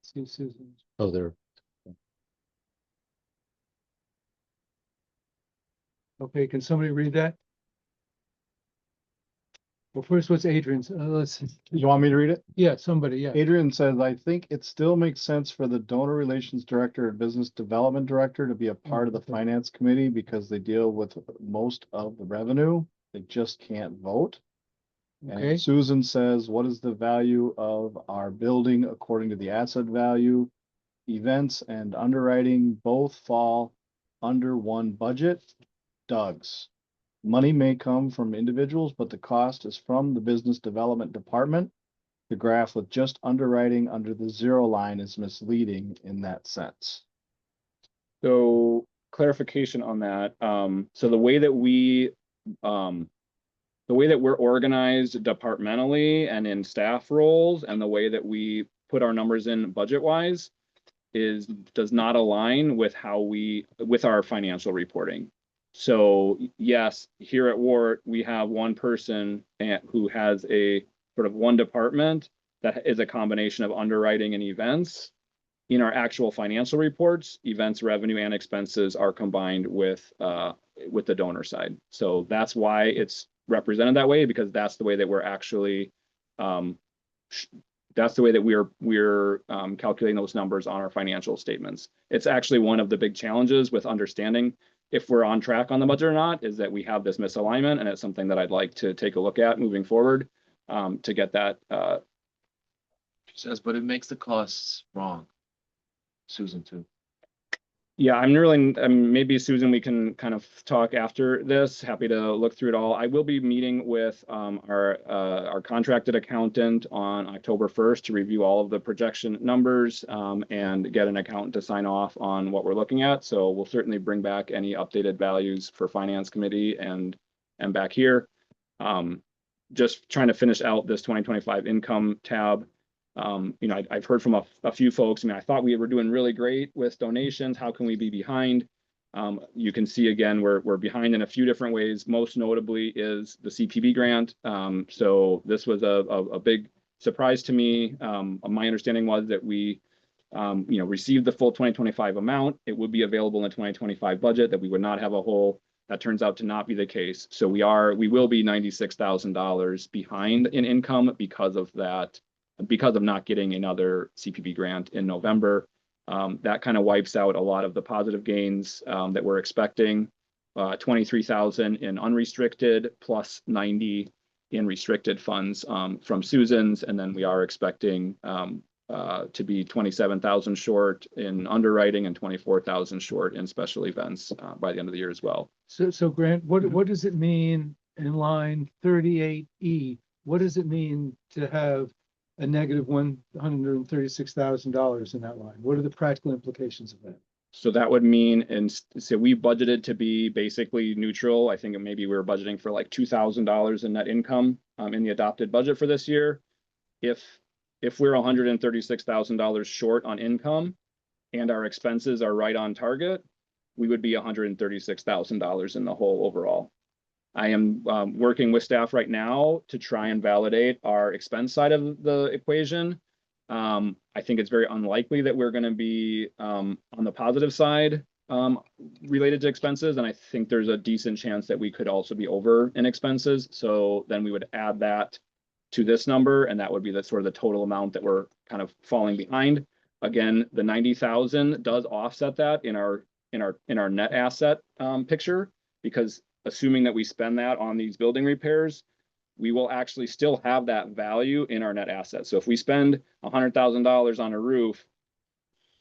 See Susan. Oh, there. Okay, can somebody read that? Well, first, what's Adrian's? Let's, You want me to read it? yeah, somebody, yeah. Adrian says, I think it still makes sense for the donor relations director and business development director to be a part of the Okay. finance committee because they deal with most of the revenue. They just can't vote. Okay. And Susan says, what is the value of our building according to the asset value? Events and underwriting both fall under one budget. Doug's. Money may come from individuals, but the cost is from the business development department. The graph with just underwriting under the 0 line is misleading in that sense. So clarification on that. So the way that we're organized departmentally and in staff roles, and the way that we put our numbers in budget wise does not align with with our financial reporting. So yes, here at WORT, we have one person who has a sort of one department that is a combination of underwriting and events. In our actual financial reports, events, revenue, and expenses are combined with the donor side. So that's why it's represented that way, because that's the way that we're actually, that's the way that we're calculating those numbers on our financial statements. It's actually one of the big challenges with understanding if we're on track on the budget or not, is that we have this misalignment, and it's something that I'd like to take a look at moving forward to get that. She says, but it makes the costs wrong. Susan too. Yeah, maybe Susan, we can kind of talk after this. Happy to look through it all. I will be meeting with our contracted accountant on October 1st to review all of the projection numbers and get an accountant to sign off on what we're looking at. So we'll certainly bring back any updated values for Finance Committee and back here. Just trying to finish out this 2025 income tab. You know, I've heard from a few folks. I mean, I thought we were doing really great with donations. How can we be behind? You can see again, we're behind in a few different ways. Most notably is the CPB grant. So this was a big surprise to me. My understanding was that we received the full 2025 amount. It would be available in the 2025 budget, that we would not have a hole. That turns out to not be the case. So we will be $96,000 behind in income because of that, because of not getting another CPB grant in November. That kind of wipes out a lot of the positive gains that we're expecting. 23,000 in unrestricted plus 90 in restricted funds from Susan's, and then we are expecting to be 27,000 short in underwriting and 24,000 short in special events by the end of the year as well. So Grant, what does it mean in line 38E? What does it mean to have a negative $136,000 in that line? What are the practical implications of that? So that would mean, and so we budgeted to be basically neutral. I think maybe we were budgeting for like $2,000 in net income in the adopted budget for this year. If we're $136,000 short on income and our expenses are right on target, we would be $136,000 in the hole overall. I am working with staff right now to try and validate our expense side of the equation. I think it's very unlikely that we're going to be on the positive side related to expenses. And I think there's a decent chance that we could also be over in expenses. So then we would add that to this number, and that would be the sort of the total amount that we're kind of falling behind. Again, the 90,000 does offset that in our net asset picture, because assuming that we spend that on these building repairs, we will actually still have that value in our net asset. So if we spend $100,000 on a roof,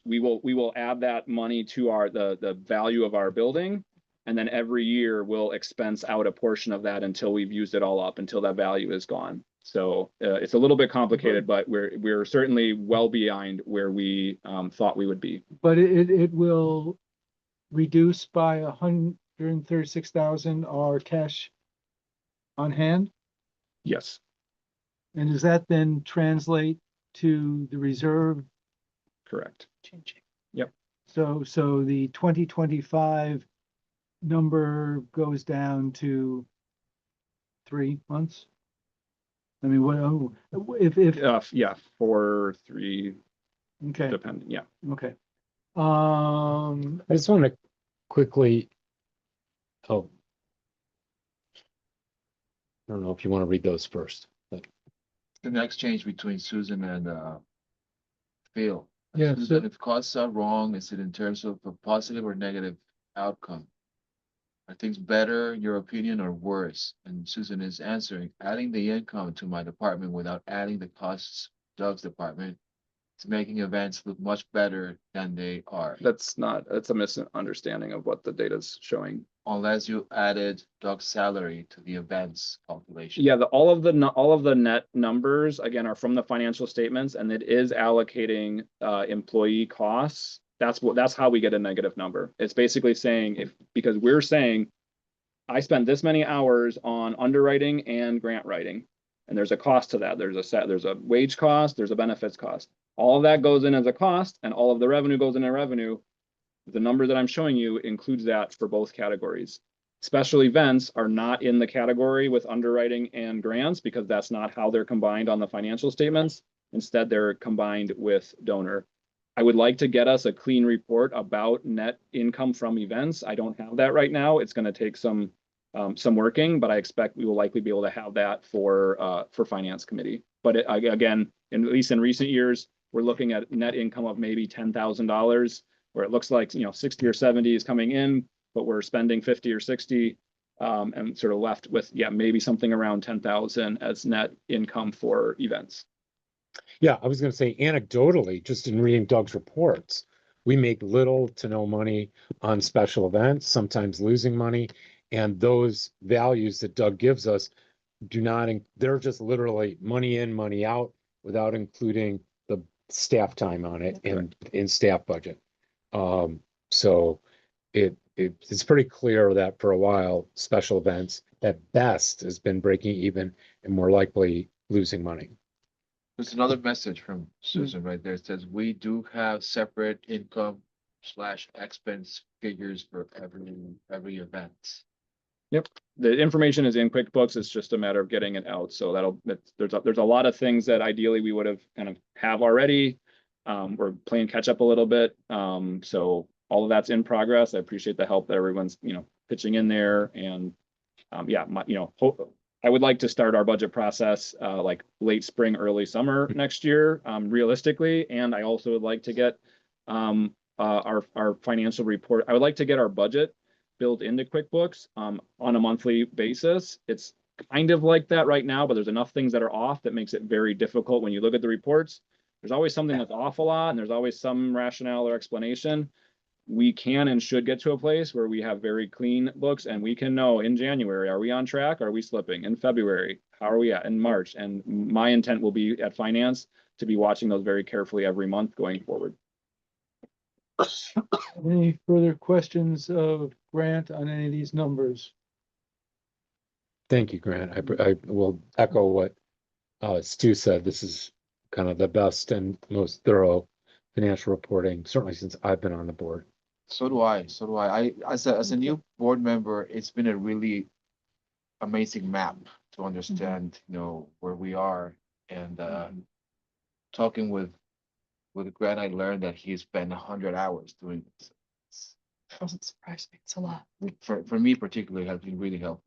we will add that money to the value of our building, and then every year we'll expense out a portion of that until we've used it all up, until that value is gone. So it's a little bit complicated, but we're certainly well behind where we thought we would be. But it will reduce by 136,000 our cash on hand? Yes. And does that then translate to the reserve? Correct. Changing. Yep. So the 2025 number goes down to 3 months? I mean, if, Yeah, 4, 3, okay, depending. Yeah. okay. I just want to quickly, I don't know if you want to read those first. But The next change between Susan and Phil. Yeah, Susan, so- if costs are wrong, is it in terms of a positive or negative outcome? Are things better, in your opinion, or worse? And Susan is answering, adding the income to my department without adding the costs to Doug's department. It's making events look much better than they are. That's a misunderstanding of what the data is showing. Unless you added Doug's salary to the events calculation. Yeah, all of the net numbers again are from the financial statements, and it is allocating employee costs. That's how we get a negative number. It's basically saying because we're saying I spent this many hours on underwriting and grant writing, and there's a cost to that. There's a wage cost, there's a benefits cost. All of that goes in as a cost, and all of the revenue goes in as revenue. The number that I'm showing you includes that for both categories. Special events are not in the category with underwriting and grants because that's not how they're combined on the financial statements. Instead, they're combined with donor. I would like to get us a clean report about net income from events. I don't have that right now. It's going to take some working, but I expect we will likely be able to have that for finance committee. But again, at least in recent years, we're looking at net income of maybe $10,000, where it looks like 60 or 70 is coming in, but we're spending 50 or 60, and sort of left with maybe something around 10,000 as net income for events. yeah, I was going to say anecdotally, just in reading Doug's reports, we make little to no money on special events, sometimes losing money. And those values that Doug gives us they're just literally money in, money out without including the staff time on it and in staff budget. So it's pretty clear that for a while, special events at best has been breaking even and more likely losing money. There's another message from Susan right there. It says, we do have separate income / expense figures for every event. The information is in QuickBooks. It's just a matter of getting it out. So there's a lot of things that ideally we would have kind of already. We're playing catch up a little bit. So all of that's in progress. I appreciate the help that everyone's, pitching in there. And I would like to start our budget process like late spring, early summer next year, realistically. And I also would like to get our financial report. I would like to get our budget built into QuickBooks on a monthly basis. It's kind of like that right now, but there's enough things that are off that makes it very difficult when you look at the reports. There's always something that's off a lot, and there's always some rationale or explanation. We can and should get to a place where we have very clean books, and we can know in January, are we on track? Are we slipping? In February, how are we at? In March? And my intent will be at finance to be watching those very carefully every month going forward. Any further questions of Grant on any of these numbers? Thank you, Grant. I will echo what Stu said. This is kind of the best and most thorough financial reporting, certainly since I've been on the board. So do I. As a new board member, it's been a really amazing map to understand, where we are. And talking with Grant, I learned that he spent 100 hours doing this. Doesn't surprise me. It's a lot. For me particularly, has been really helpful.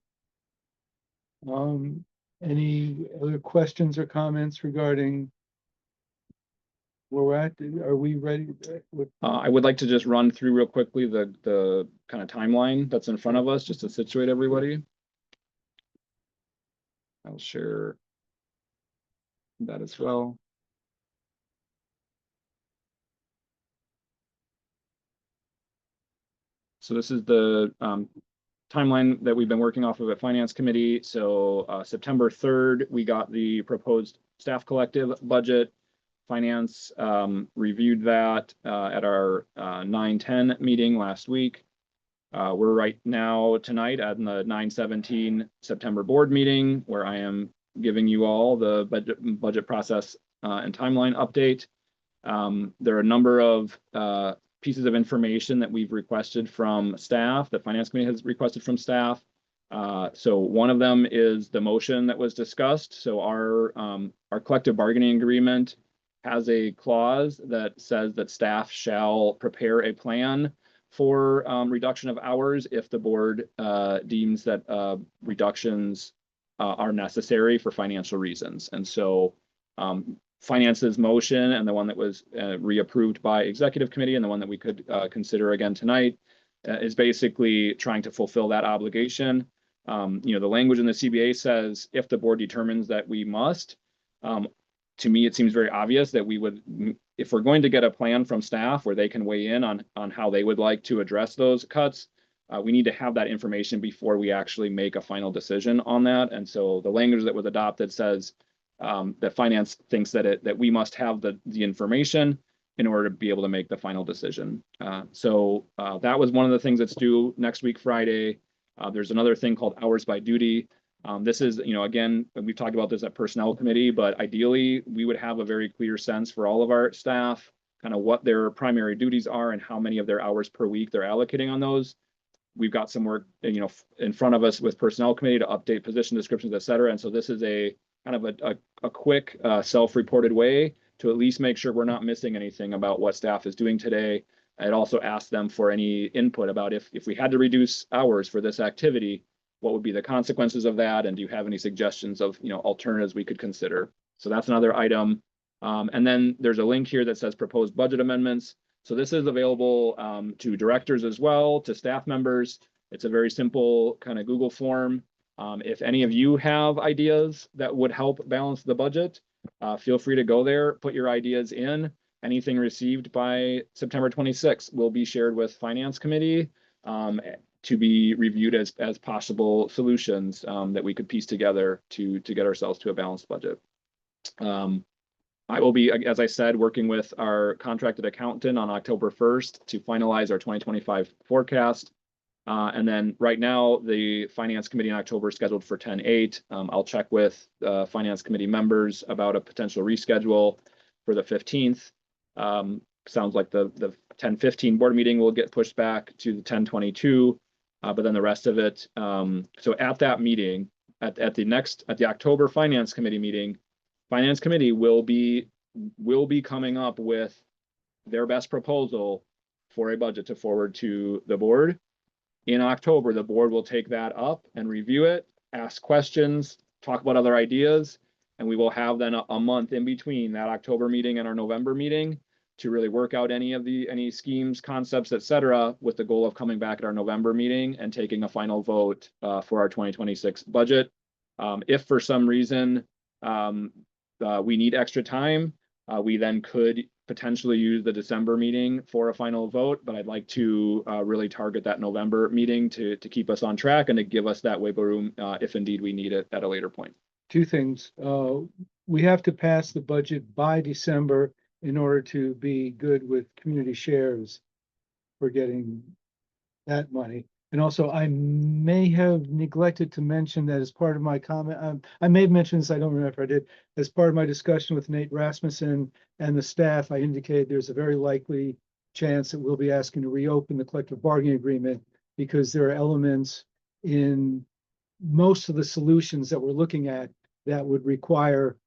Any other questions or comments regarding where we're at? Are we ready? I would like to just run through real quickly the kind of timeline that's in front of us, just to situate everybody. I'll share that as well. So this is the timeline that we've been working off of at Finance Committee. So September 3rd, we got the proposed staff collective budget. Finance reviewed that at our 9/10 meeting last week. We're right now tonight at the 9/17 September board meeting, where I am giving you all the budget process and timeline update. There are a number of pieces of information that we've requested from staff, that Finance Committee has requested from staff. So one of them is the motion that was discussed. So our collective bargaining agreement has a clause that says that staff shall prepare a plan for reduction of hours if the board deems that reductions are necessary for financial reasons. And so Finance's motion, and the one that was reapproved by Executive Committee, and the one that we could consider again tonight, is basically trying to fulfill that obligation. The language in the CBA says if the board determines that we must. To me, it seems very obvious that we would, if we're going to get a plan from staff where they can weigh in on how they would like to address those cuts, we need to have that information before we actually make a final decision on that. And so the language that was adopted says that Finance thinks that we must have the information in order to be able to make the final decision. So that was one of the things that's due next week, Friday. There's another thing called hours by duty. This is, again, we've talked about this at Personnel Committee, but ideally we would have a very clear sense for all of our staff, kind of what their primary duties are and how many of their hours per week they're allocating on those. We've got some work, in front of us with Personnel Committee to update position descriptions, et cetera. And so this is a kind of a quick self-reported way to at least make sure we're not missing anything about what staff is doing today. I'd also ask them for any input about if we had to reduce hours for this activity, what would be the consequences of that? And do you have any suggestions of alternatives we could consider? So that's another item. And then there's a link here that says proposed budget amendments. So this is available to directors as well, to staff members. It's a very simple kind of Google form. If any of you have ideas that would help balance the budget, feel free to go there, put your ideas in. Anything received by September 26th will be shared with Finance Committee to be reviewed as possible solutions that we could piece together to get ourselves to a balanced budget. I will be, as I said, working with our contracted accountant on October 1st to finalize our 2025 forecast. And then right now, the Finance Committee in October is scheduled for 10/8. I'll check with Finance Committee members about a potential reschedule for the 15th. Sounds like the 10/15 board meeting will get pushed back to the 10/22. But then the rest of it, so at that meeting, at the October Finance Committee meeting, Finance Committee will be coming up with their best proposal for a budget to forward to the board. In October, the board will take that up and review it, ask questions, talk about other ideas, and we will have then a month in between that October meeting and our November meeting to really work out any schemes, concepts, et cetera, with the goal of coming back at our November meeting and taking a final vote for our 2026 budget. If for some reason we need extra time, we then could potentially use the December meeting for a final vote, but I'd like to really target that November meeting to keep us on track and to give us that wiggle room if indeed we need it at a later point. Two things. We have to pass the budget by December in order to be good with community shares for getting that money. And also, I may have neglected to mention that as part of my comment, I may have mentioned this, I don't remember if I did, as part of my discussion with Nate Rasmussen and the staff, I indicated there's a very likely chance that we'll be asking to reopen the collective bargaining agreement because there are elements in most of the solutions that we're looking at that would require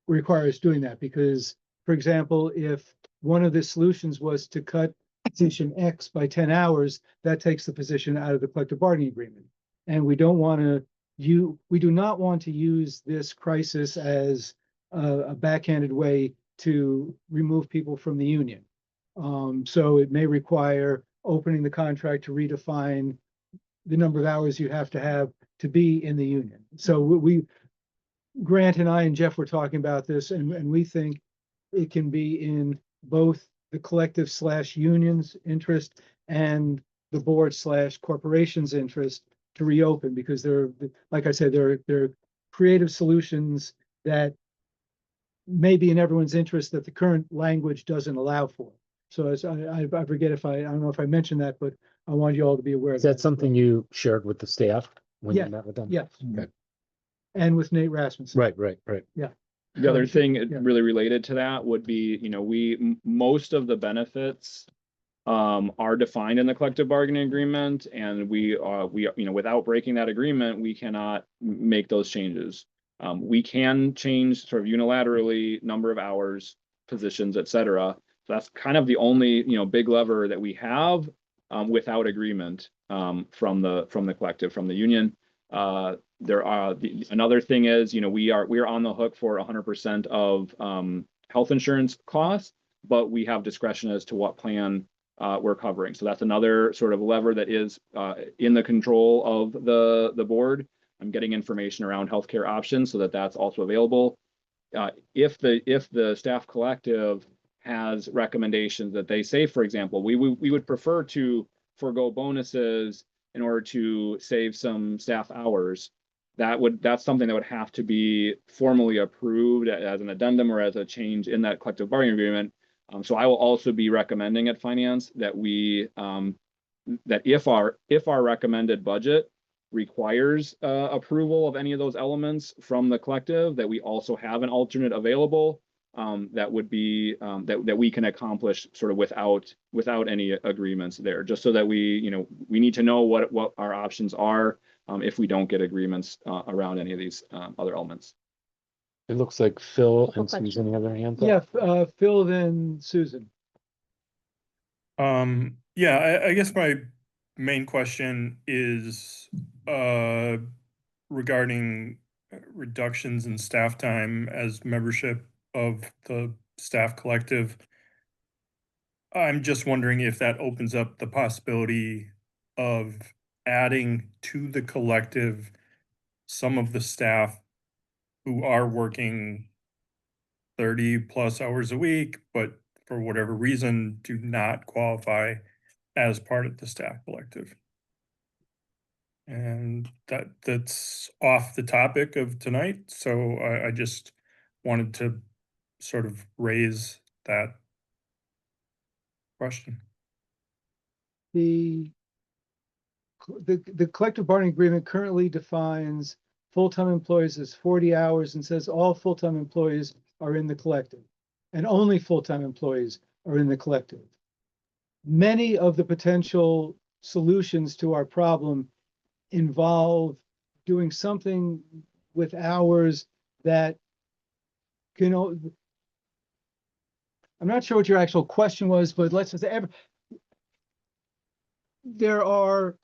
us doing that. Because, for example, if one of the solutions was to cut position X by 10 hours, that takes the position out of the collective bargaining agreement. And we do not want to use this crisis as a backhanded way to remove people from the union. So it may require opening the contract to redefine the number of hours you have to be in the union. So Grant and I and Jeff were talking about this, and we think it can be in both the collective / union's interest and the board / corporation's interest to reopen, because they're, like I said, they're creative solutions that may be in everyone's interest that the current language doesn't allow for. So as I forget if I don't know if I mentioned that, but I want you all to be aware of Is that. that something you shared with the staff when Yeah, you met with them? Yes. Okay. And with Nate Rasmussen. Right. The other thing Yeah. really related to that would be, most of the benefits are defined in the collective bargaining agreement, and we without breaking that agreement, we cannot make those changes. We can change sort of unilaterally number of hours, positions, et cetera. So that's kind of the only, big lever that we have without agreement from the collective, from the union. Another thing is, we are on the hook for 100% of health insurance costs, but we have discretion as to what plan we're covering. So that's another sort of lever that is in the control of the board. I'm getting information around healthcare options so that that's also available. If the staff collective has recommendations that they say, for example, we would prefer to forego bonuses in order to save some staff hours, that's something that would have to be formally approved as an addendum or as a change in that collective bargaining agreement. So I will also be recommending at finance that that if our recommended budget requires approval of any of those elements from the collective, that we also have an alternate available that would be that we can accomplish sort of without any agreements there, just so that we need to know what our options are if we don't get agreements around any of these other elements. It looks like Phil and question. Susan have their hands up. Yeah, Phil, then Susan. Yeah, I guess my main question is regarding reductions in staff time as membership of the staff collective. I'm just wondering if that opens up the possibility of adding to the collective some of the staff who are working 30+ hours a week, but for whatever reason do not qualify as part of the staff collective. And that's off the topic of tonight, so I just wanted to sort of raise that question. The collective bargaining agreement currently defines full-time employees as 40 hours and says all full-time employees are in the collective, and only full-time employees are in the collective. Many of the potential solutions to our problem involve doing something with hours that can, I'm not sure what your actual question was, but let's just say there are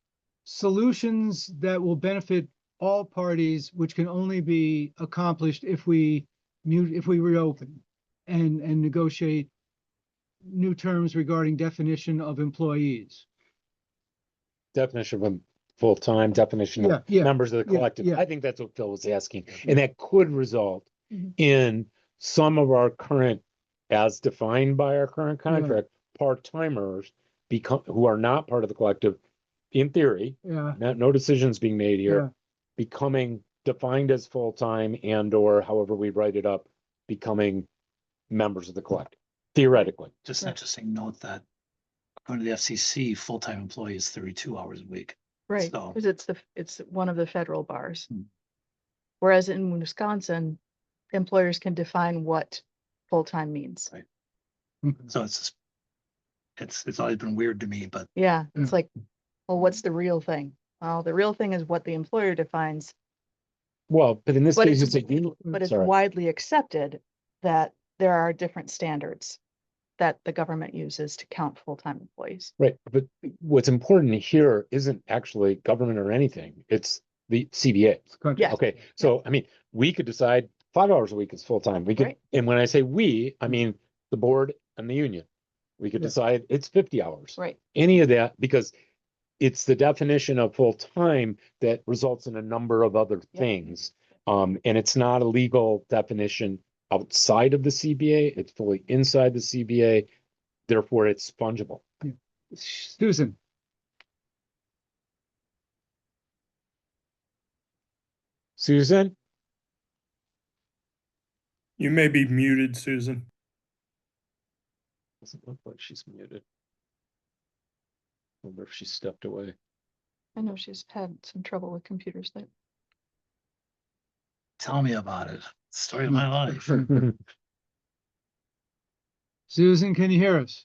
solutions that will benefit all parties, which can only be accomplished if we reopen and negotiate new terms regarding definition of employees. Definition of full-time, definition of members of the collective. I think that's what Phil was asking. And that could result in some of our current, as defined by our current contract, part-timers who are not part of the collective, in theory, no decisions being made here, becoming defined as full-time and or however we write it up, becoming members of the collective, theoretically. Just interesting note that according to the FCC, full-time employee is 32 hours a week. Right, So- because it's one of the federal bars. Hmm. Whereas in Wisconsin, employers can define what full-time means. Right. So it's always been weird to me, but Yeah, it's like, well, what's the real thing? Well, the real thing is what the employer defines, Well, but in this But case, it's- it's but it's sorry. widely accepted that there are different standards that the government uses to count full-time employees. Right, but what's important here isn't actually government or anything, it's the CBA. Yeah. Okay, so I mean, we could decide 5 hours a week is full-time, we could, Right. and when I say we, I mean the board and the union. We could decide it's 50 hours. Right. Any of that, because it's the definition of full-time that results in a number of other things. And it's not a legal definition outside of the CBA, it's fully inside the CBA, therefore it's fungible. Susan, Susan? You may be muted, Susan. Doesn't look like she's muted. Wonder if she stepped away. I know she's had some trouble with computers lately. tell me about it. Story of my life. Susan, can you hear us?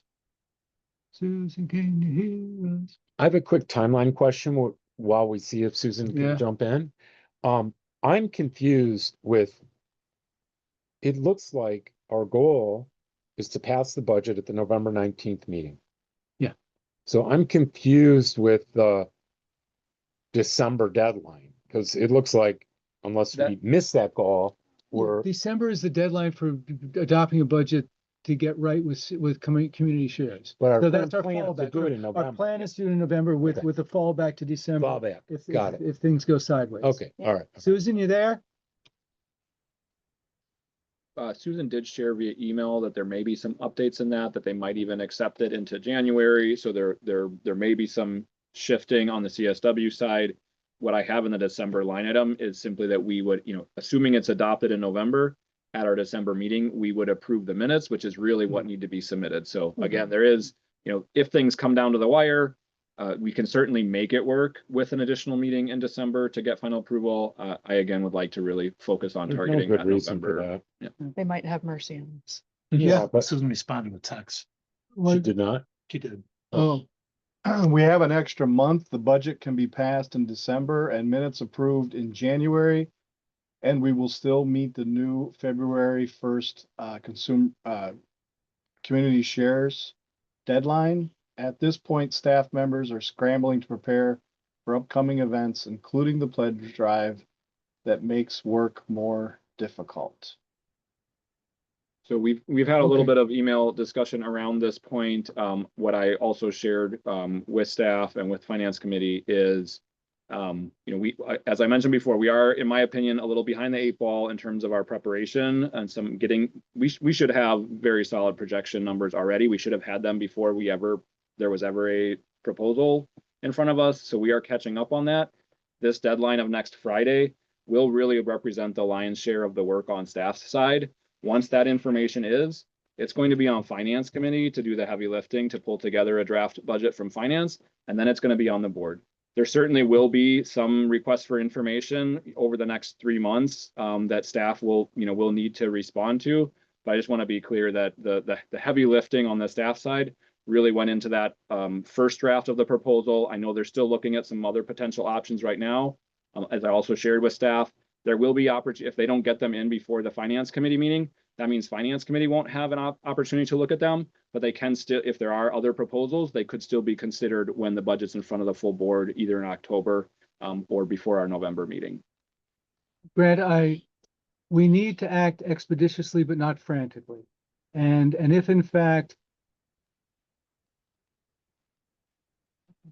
Susan, can you hear us? I have a quick timeline question while we see if Susan Yeah. can jump in. I'm confused with, it looks like our goal is to pass the budget at the November 19th meeting. Yeah. So I'm confused with the December deadline, because it looks like unless we miss that goal, we're, December is the deadline for adopting a budget to get right with community shares. but our So that's our plan is to fallback. do it in Our November. plan is to do it in November with Okay. a fallback to December. Fallback, If got it. if things go sideways. Okay, all right. Susan, you there? Susan did share via email that there may be some updates in that they might even accept it into January. So there may be some shifting on the CSW side. What I have in the December line item is simply that we would, assuming it's adopted in November, at our December meeting, we would approve the minutes, which is really what need to be submitted. So again, there is, if things come down to the wire, we can certainly make it work with an additional meeting in December to get final approval. I again would like to really focus on There's no targeting good that reason for November. that. They might have mercy on us. Yeah, but Susan responded with text. she did not. She did. Oh, we have an extra month. The budget can be passed in December and minutes approved in January. And we will still meet the new February 1st community shares deadline. At this point, staff members are scrambling to prepare for upcoming events, including the pledge drive that makes work more difficult. So we've had a little Okay. bit of email discussion around this point. What I also shared with staff and with finance committee is, as I mentioned before, we are, in my opinion, a little behind the 8 ball in terms of our preparation and we should have very solid projection numbers already. We should have had them before there was ever a proposal in front of us. So we are catching up on that. This deadline of next Friday will really represent the lion's share of the work on staff's side. Once that information it's going to be on finance committee to do the heavy lifting, to pull together a draft budget from finance, and then it's going to be on the board. There certainly will be some requests for information over the next 3 months that staff will need to respond to. But I just want to be clear that the heavy lifting on the staff side really went into that first draft of the proposal. I know they're still looking at some other potential options right now. As I also shared with staff, there will be opportunity if they don't get them in before the finance committee meeting. That means finance committee won't have an opportunity to look at them, but they can still, if there are other proposals, they could still be considered when the budget's in front of the full board, either in October or before our November meeting. Grant, we need to act expeditiously, but not frantically. And if in fact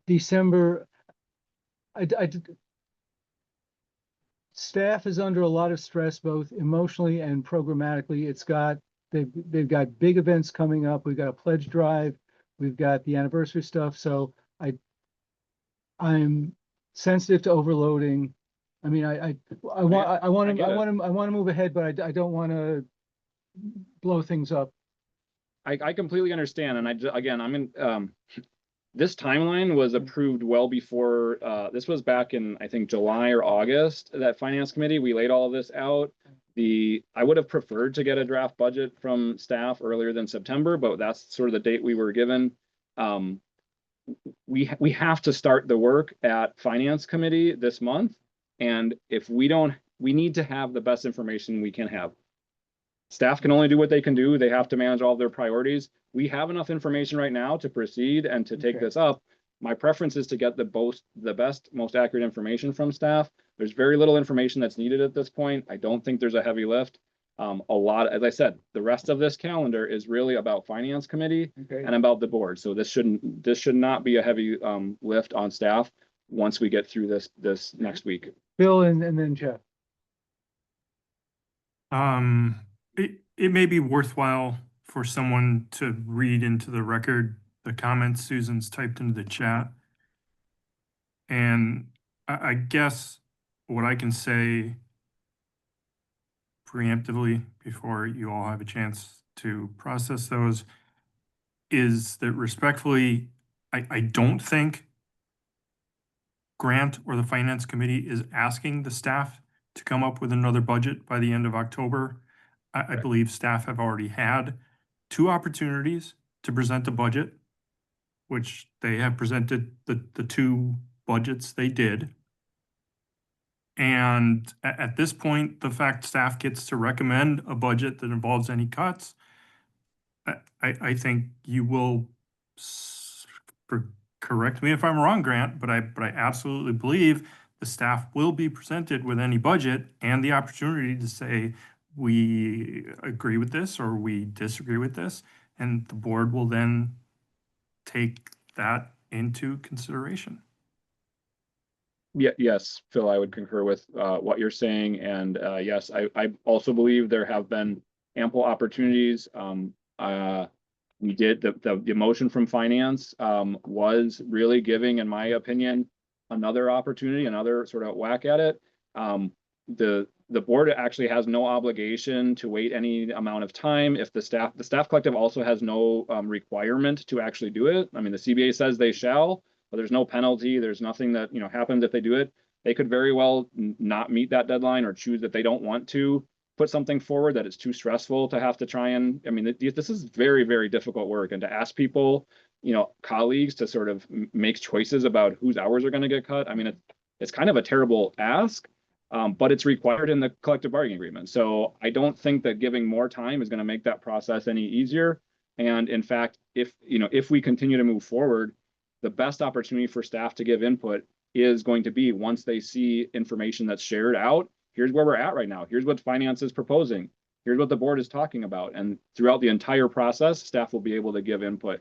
December, staff is under a lot of stress, both emotionally and programmatically. They've got big events coming up. We've got a pledge drive. We've got the anniversary stuff. So I'm sensitive to overloading. I mean, I want to move ahead, but I don't want to blow things up. I completely understand. And this timeline was approved well before, this was back in, I think, July or August, that finance committee, we laid all of this out. I would have preferred to get a draft budget from staff earlier than September, but that's sort of the date we were given. We have to start the work at finance committee this month. And if we don't, we need to have the best information we can have. Staff can only do what they can do. They have to manage all their priorities. We have enough information right now to proceed and to take this up. My preference is to get the best, most accurate information from staff. There's very little information that's needed at this point. I don't think there's a heavy lift. As I said, the rest of this calendar is really about finance committee and about the board. So this should not be a heavy lift on staff once we get through this next week. Bill and then Jeff. It may be worthwhile for someone to read into the record the comments Susan's typed into the chat. And I guess what I can say preemptively before you all have a chance to process those is that respectfully, I don't think Grant or the finance committee is asking the staff to come up with another budget by the end of October. I believe staff have already had 2 opportunities to present a budget, which they have presented the 2 budgets they did. And at this point, the fact staff gets to recommend a budget that involves any cuts, I think you will, correct me if I'm wrong, Grant, but I absolutely believe the staff will be presented with any budget and the opportunity to say, we agree with this or we disagree with this, and the board will then take that into consideration. Yeah, yes, Phil, I would concur with what you're saying. And yes, I also believe there have been ample opportunities. We did the motion from finance was really giving, in my opinion, another opportunity, another sort of whack at it. The board actually has no obligation to wait any amount of time. If the staff collective also has no requirement to actually do it. I mean, the CBA says they shall, but there's no penalty. There's nothing that, happens if they do it. They could very well not meet that deadline or choose that they don't want to put something forward, that it's too stressful to have to try and, I mean, this is very, very difficult work. And to ask people, colleagues to sort of make choices about whose hours are going to get cut. I mean, it's kind of a terrible ask. But it's required in the collective bargaining agreement. So I don't think that giving more time is going to make that process any easier. And in fact, if we continue to move forward, the best opportunity for staff to give input is going to be once they see information that's shared out. Here's where we're at right now. Here's what finance is proposing. Here's what the board is talking about. And throughout the entire process, staff will be able to give input.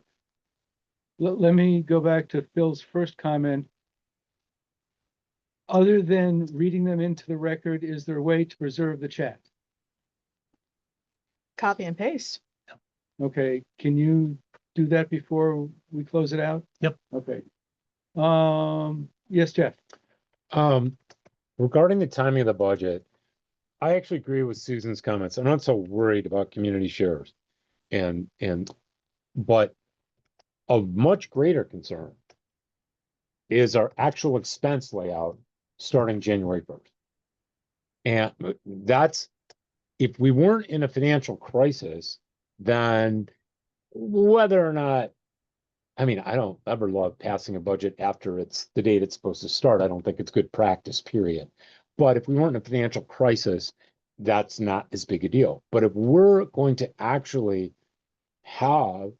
Let me go back to Phil's first comment. Other than reading them into the record, is there a way to preserve the chat? Copy and paste. Okay, can you do that before we close it out? Yep. Okay. Yes, Jeff. Regarding the timing of the budget, I actually agree with Susan's comments. I'm not so worried about community shares. But of much greater concern is our actual expense layout starting January 1st. And that's, if we weren't in a financial crisis, then whether or not I mean, I don't ever love passing a budget after it's the date it's supposed to start. I don't think it's good practice, period. But if we weren't in a financial crisis, that's not as big a deal. But if we're going to actually have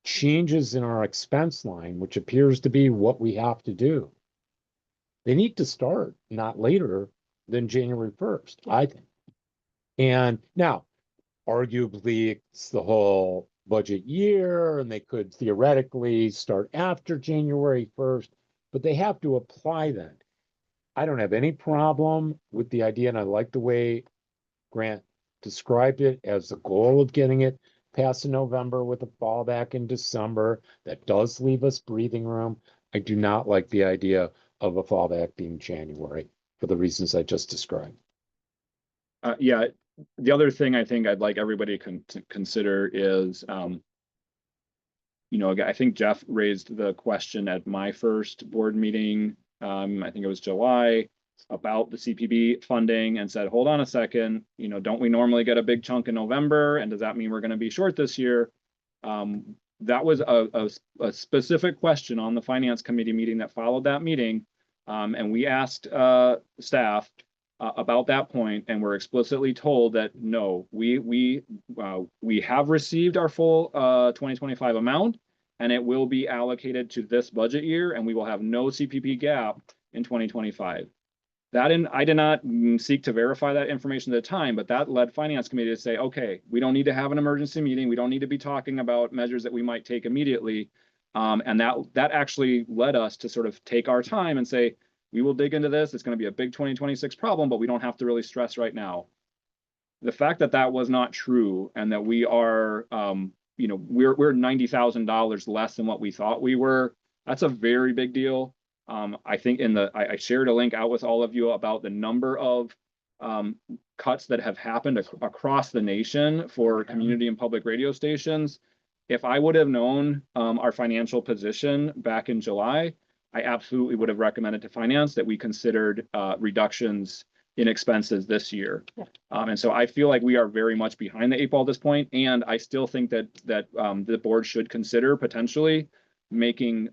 changes in our expense line, which appears to be what we have to do, they need to start not later than January 1st, I think. And now, arguably, it's the whole budget year, and they could theoretically start after January 1st, but they have to apply then. I don't have any problem with the idea, and I like the way Grant described it as the goal of getting it past in November with a fallback in December. That does leave us breathing room. I do not like the idea of a fallback being January for the reasons I just described. Yeah, the other thing I think I'd like everybody to consider is, I think Jeff raised the question at my first board meeting, I think it was July, about the CPB funding and said, hold on a second, don't we normally get a big chunk in November? And does that mean we're going to be short this year? That was a specific question on the finance committee meeting that followed that meeting. And we asked staff about that point, and we're explicitly told that no, we have received our full 2025 amount, and it will be allocated to this budget year, and we will have no CPP gap in 2025. I did not seek to verify that information at the time, but that led finance committee to say, okay, we don't need to have an emergency meeting. We don't need to be talking about measures that we might take immediately. And that actually led us to sort of take our time and say, we will dig into this. It's going to be a big 2026 problem, but we don't have to really stress right now. The fact that that was not true, and that we are, we're $90,000 less than what we thought we were, that's a very big deal. I think I shared a link out with all of you about the number of cuts that have happened across the nation for community and public radio stations. If I would have known our financial position back in July, I absolutely would have recommended to finance that we considered reductions in expenses this year. Yeah. And so I feel like we are very much behind the 8 ball at this point. And I still think that the board should consider potentially making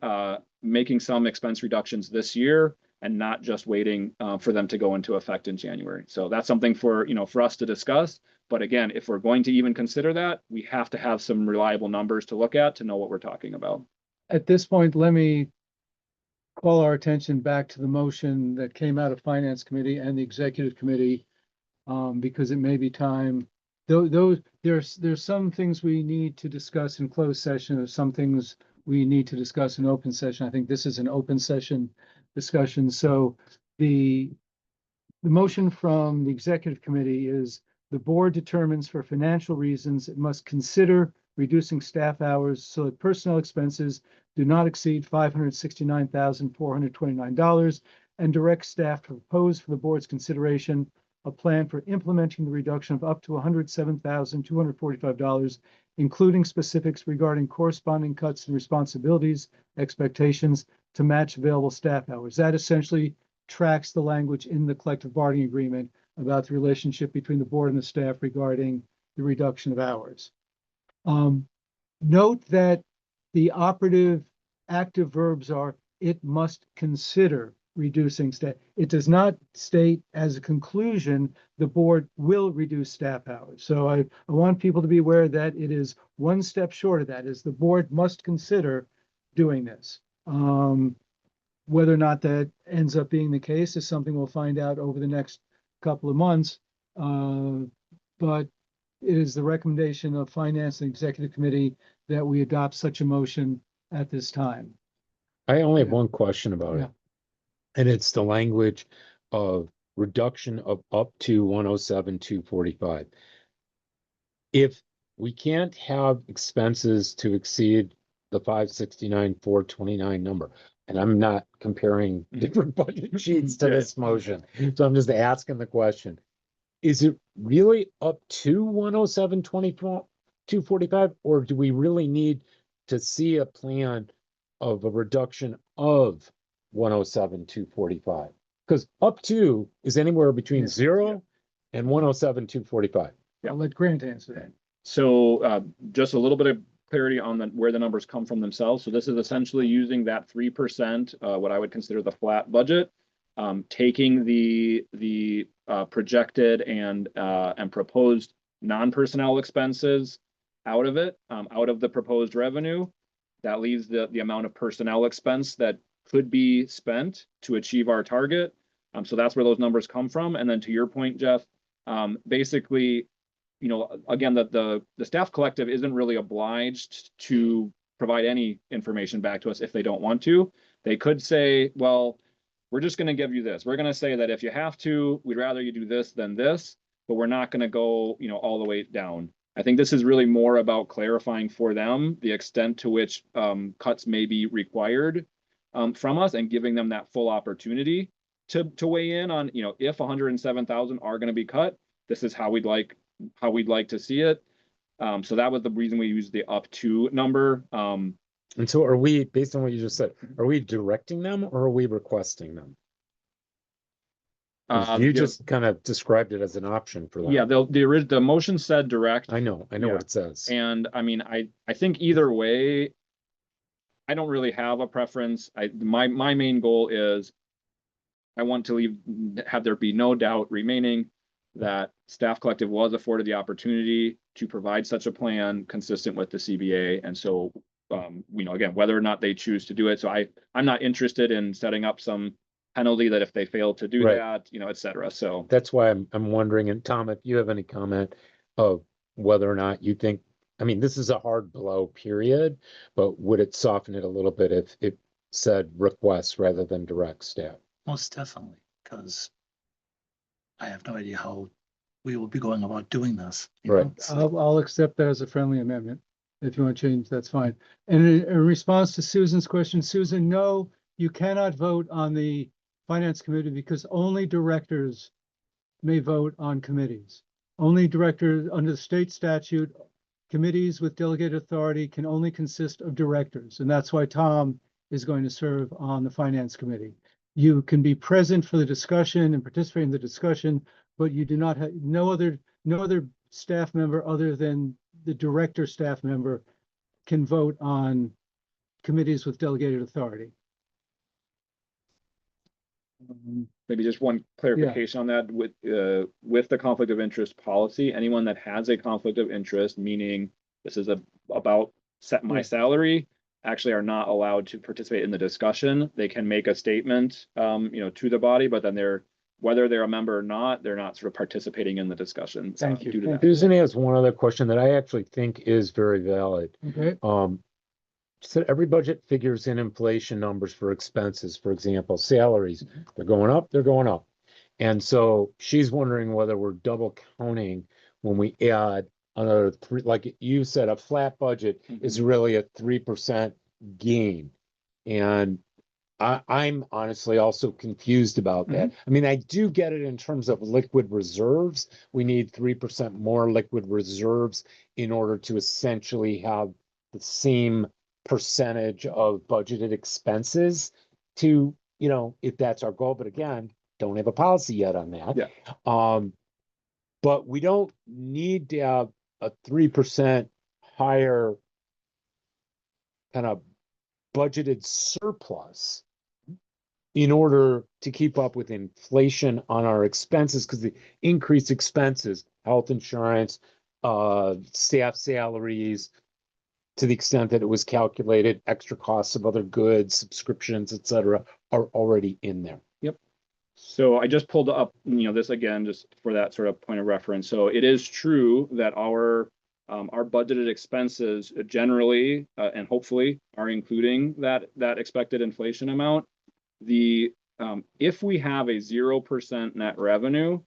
some expense reductions this year and not just waiting for them to go into effect in January. So that's something for us to discuss. But again, if we're going to even consider that, we have to have some reliable numbers to look at to know what we're talking about. At this point, let me call our attention back to the motion that came out of Finance Committee and the Executive Committee, because it may be time. There's some things we need to discuss in closed session. There's some things we need to discuss in open session. I think this is an open session discussion. So the motion from the Executive Committee is the board determines for financial reasons it must consider reducing staff hours so that personnel expenses do not exceed $569,429 and direct staff to propose for the board's consideration a plan for implementing the reduction of up to $107,245, including specifics regarding corresponding cuts in responsibilities, expectations to match available staff hours. That essentially tracks the language in the collective bargaining agreement about the relationship between the board and the staff regarding the reduction of hours. Note that the operative active verbs are, it must consider reducing staff. It does not state as a conclusion, the board will reduce staff hours. So I want people to be aware that it is one step short of that, is the board must consider doing this. Whether or not that ends up being the case is something we'll find out over the next couple of months. But it is the recommendation of Finance and Executive Committee that we adopt such a motion at this time. I only have one question about it. And it's the language of reduction of up to 107,245. If we can't have expenses to exceed the 569,429 number, and I'm not comparing different budget sheets to this motion, so I'm just asking the question. Is it really up to 107,245, or do we really need to see a plan of a reduction of 107,245? Because up to is anywhere between 0 and 107,245. I'll let Grant answer that. So just a little bit of clarity on where the numbers come from themselves. So this is essentially using that 3%, what I would consider the flat budget, taking the projected and proposed non-personnel expenses out of it, out of the proposed revenue. That leaves the amount of personnel expense that could be spent to achieve our target. So that's where those numbers come from. And then to your point, Jeff, basically, you know, again, the staff collective isn't really obliged to provide any information back to us if they don't want to. They could say, well, we're just going to give you this. We're going to say that if you have to, we'd rather you do this than this, but we're not going to go, you know, all the way down. I think this is really more about clarifying for them the extent to which cuts may be required from us, and giving them that full opportunity to weigh in on, you know, if 107,000 are going to be cut, this is how we'd like to see it. So that was the reason we used the up to number. And so are we, based on what you just said, are we directing them or are we requesting them? 'Cause you just kind of described it as an option for them. Yeah, the motion said direct. I know Yeah. what it says. And I mean, I think either way, I don't really have a preference. My main goal is I want to have there be no doubt remaining that staff collective was afforded the opportunity to provide such a plan consistent with the CBA. And so, you know, again, whether or not they choose to do it. So I'm not interested in setting up some penalty that if they fail to do that, you know, et cetera. So that's why I'm wondering, and Tom, if you have any comment of whether or not you think, I mean, this is a hard blow, period, but would it soften it a little bit if it said request rather than direct staff? Most definitely, because I have no idea how we will be going about doing this. you Right. know, so- I'll accept that as a friendly amendment. If you want to change, that's fine. And in response to Susan's question, Susan, no, you cannot vote on the finance committee because only directors may vote on committees. Only directors under the state statute, committees with delegated authority can only consist of directors. And that's why Tom is going to serve on the finance committee. You can be present for the discussion and participate in the discussion, but you do not have, no other staff member other than the director staff member can vote on committees with delegated authority. maybe just one clarification on that with the conflict of interest policy, anyone that has a conflict of interest, meaning this is about set my salary, actually are not allowed to participate in the discussion. They can make a statement, you know, to the body, but then whether they're a member or not, they're not sort of participating in the discussion. Thank you. Due to that. Susan has one other question that I actually think is very valid. Okay. So every budget figures in inflation numbers for expenses, for example, salaries, they're going up. And so she's wondering whether we're double counting when we add another three, like you said, a flat budget is really a 3% gain. And I'm honestly also confused about that. I mean, I do get it in terms of liquid reserves. We need 3% more liquid reserves in order to essentially have the same percentage of budgeted expenses to, you know, if that's our goal. But again, don't have a policy yet on that. Yeah. But we don't need to have a 3% higher kind of budgeted surplus in order to keep up with inflation on our expenses, because the increased expenses, health insurance, staff salaries, to the extent that it was calculated, extra costs of other goods, subscriptions, et cetera, are already in there. Yep. So I just pulled up, you know, this again, just for that sort of point of reference. So it is true that our budgeted expenses generally and hopefully are including that expected inflation amount. If we have a 0% net revenue,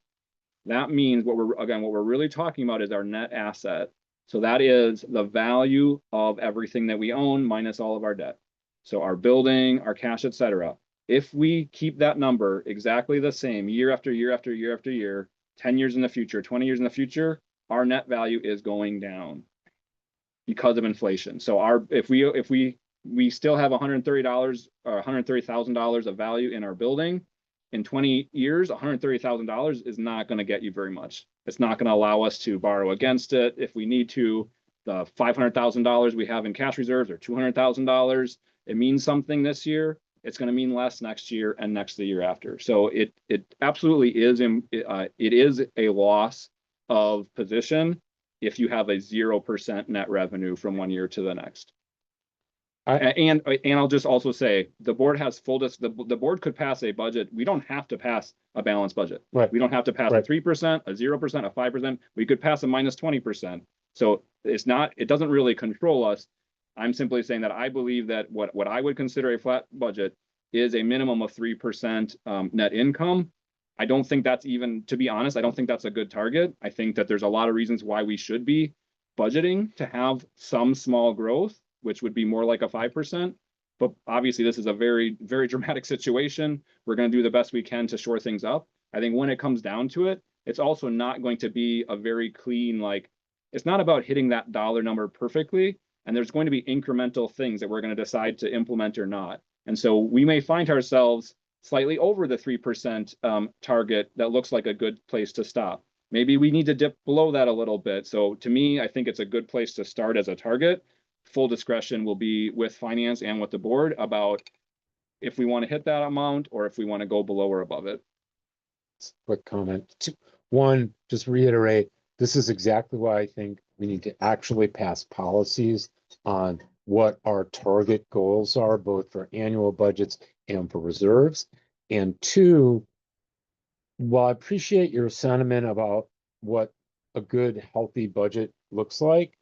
that means what we're really talking about is our net asset. So that is the value of everything that we own minus all of our debt. So our building, our cash, et cetera. If we keep that number exactly the same year after year after year after year, 10 years in the future, 20 years in the future, our net value is going down because of inflation. So if we still have $130 or $130,000 of value in our building, in 20 years, $130,000 is not going to get you very much. It's not going to allow us to borrow against it if we need to. the $500,000 we have in cash reserves or $200,000, it means something this year. It's going to mean less next year and the year after. So it absolutely is, it is a loss of position if you have a 0% net revenue from one year to the next. And I'll just also say, the board has the board could pass a budget. We don't have to pass a balanced budget. Right. We don't have to pass a 3%, a 0%, a 5%. We could pass a minus 20%. So it doesn't really control us. I'm simply saying that I believe that what I would consider a flat budget is a minimum of 3% net income. I don't think that's even, to be honest, I don't think that's a good target. I think that there's a lot of reasons why we should be budgeting to have some small growth, which would be more like a 5%. But obviously this is a very, very dramatic situation. We're going to do the best we can to shore things up. I think when it comes down to it, it's also not going to be a very clean, like, it's not about hitting that dollar number perfectly. And there's going to be incremental things that we're going to decide to implement or not. And so we may find ourselves slightly over the 3% target that looks like a good place to stop. Maybe we need to dip below that a little bit. So to me, I think it's a good place to start as a target. Full discretion will be with finance and with the board about if we want to hit that amount or if we want to go below or above it. Quick comment. One, just reiterate, this is exactly why I think we need to actually pass policies on what our target goals are, both for annual budgets and for reserves. And two, while I appreciate your sentiment about what a good, healthy budget looks like,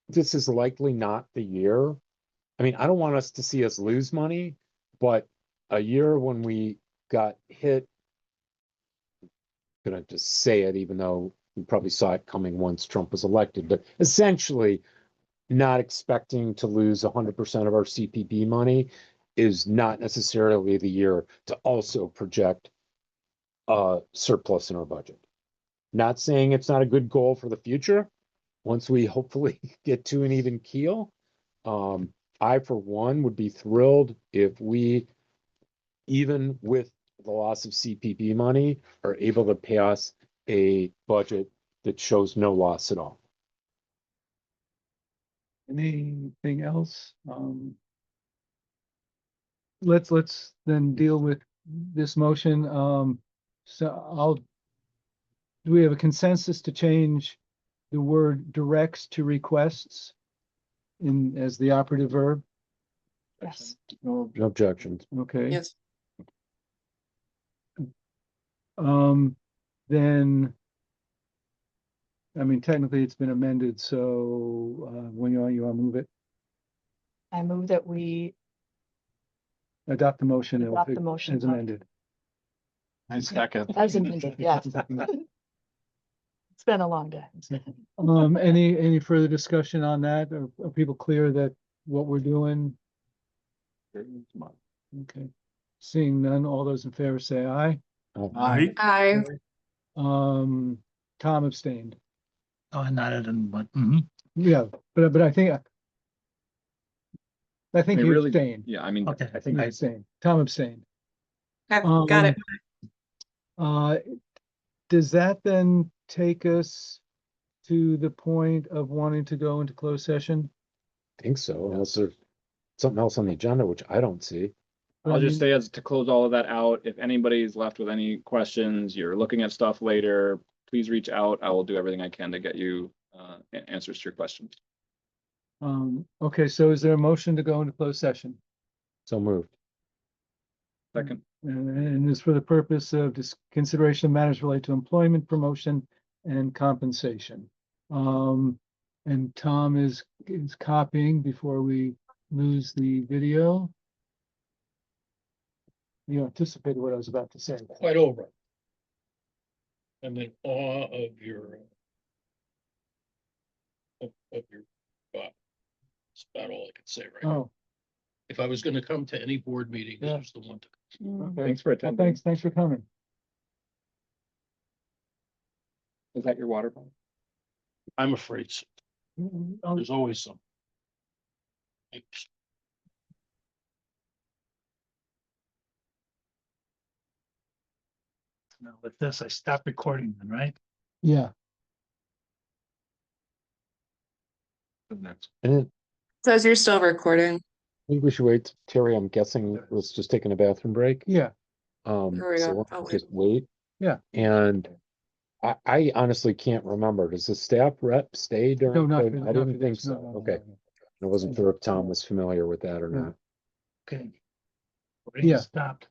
this is likely not the year. I mean, I don't want us to see us lose money, but a year when we got hit, I'm gonna just say it, even though we probably saw it coming once Trump was elected, but essentially not expecting to lose 100% of our CPP money is not necessarily the year to also project a surplus in our budget. Not saying it's not a good goal for the future. Once we hopefully get to an even keel, I, for one, would be thrilled if we, even with the loss of CPP money, are able to pass a budget that shows no loss at all. Anything else? Let's then deal with this motion. Do we have a consensus to change the word directs to requests as the operative verb? Yes. No Objections. Okay. Yes. Then, I mean, technically it's been amended, so when you want to move it, I move that we adopt the motion adopt the motion as amended. I second. as amended, yes. It's been a long day. Any further discussion on that? Are people clear that what we're doing? Okay. Seeing none, all those in favor say aye. Aye. Aye. Tom abstained. Oh, I nodded and went, Yeah, but I think mean, you really- abstained. Yeah, I mean, Okay. I think You abstained. Tom abstained. Okay, got it. Does that then take us to the point of wanting to go into closed session? Think so, unless there's something else on the agenda, which I don't see. I'll just say, as to close all of that out, if anybody's left with any questions, you're looking at stuff later, please reach out. I will do everything I can to get you answers to your questions. Okay, so is there a motion to go into closed session? So moved. Second. And is for the purpose of consideration of matters related to employment, promotion, and compensation. And Tom is copying before we lose the video. You anticipated what I was about to say. Quite over. I'm in awe of your thought. That's about all I can say right now. Oh, If I was gonna come to any board meeting, this Yeah. was the one to. okay. Thanks for Well, attending. thanks for coming. Is that your water pump? I'm afraid so. There's always some. Thanks. Now with this, I stopped recording then, right? Yeah. Next. And then Says you're still recording. I think we should wait. Terry, I'm guessing was just taking a bathroom break. Yeah, There we go. So we'll I'll wait. just wait. Yeah. And I honestly can't remember. Does the staff rep stay no, during? not. the- for- I not didn't for think this. No, so. no, no, Okay. no, no. I wasn't sure if Tom was familiar with that or Yeah. not. Okay. Yeah. Stopped.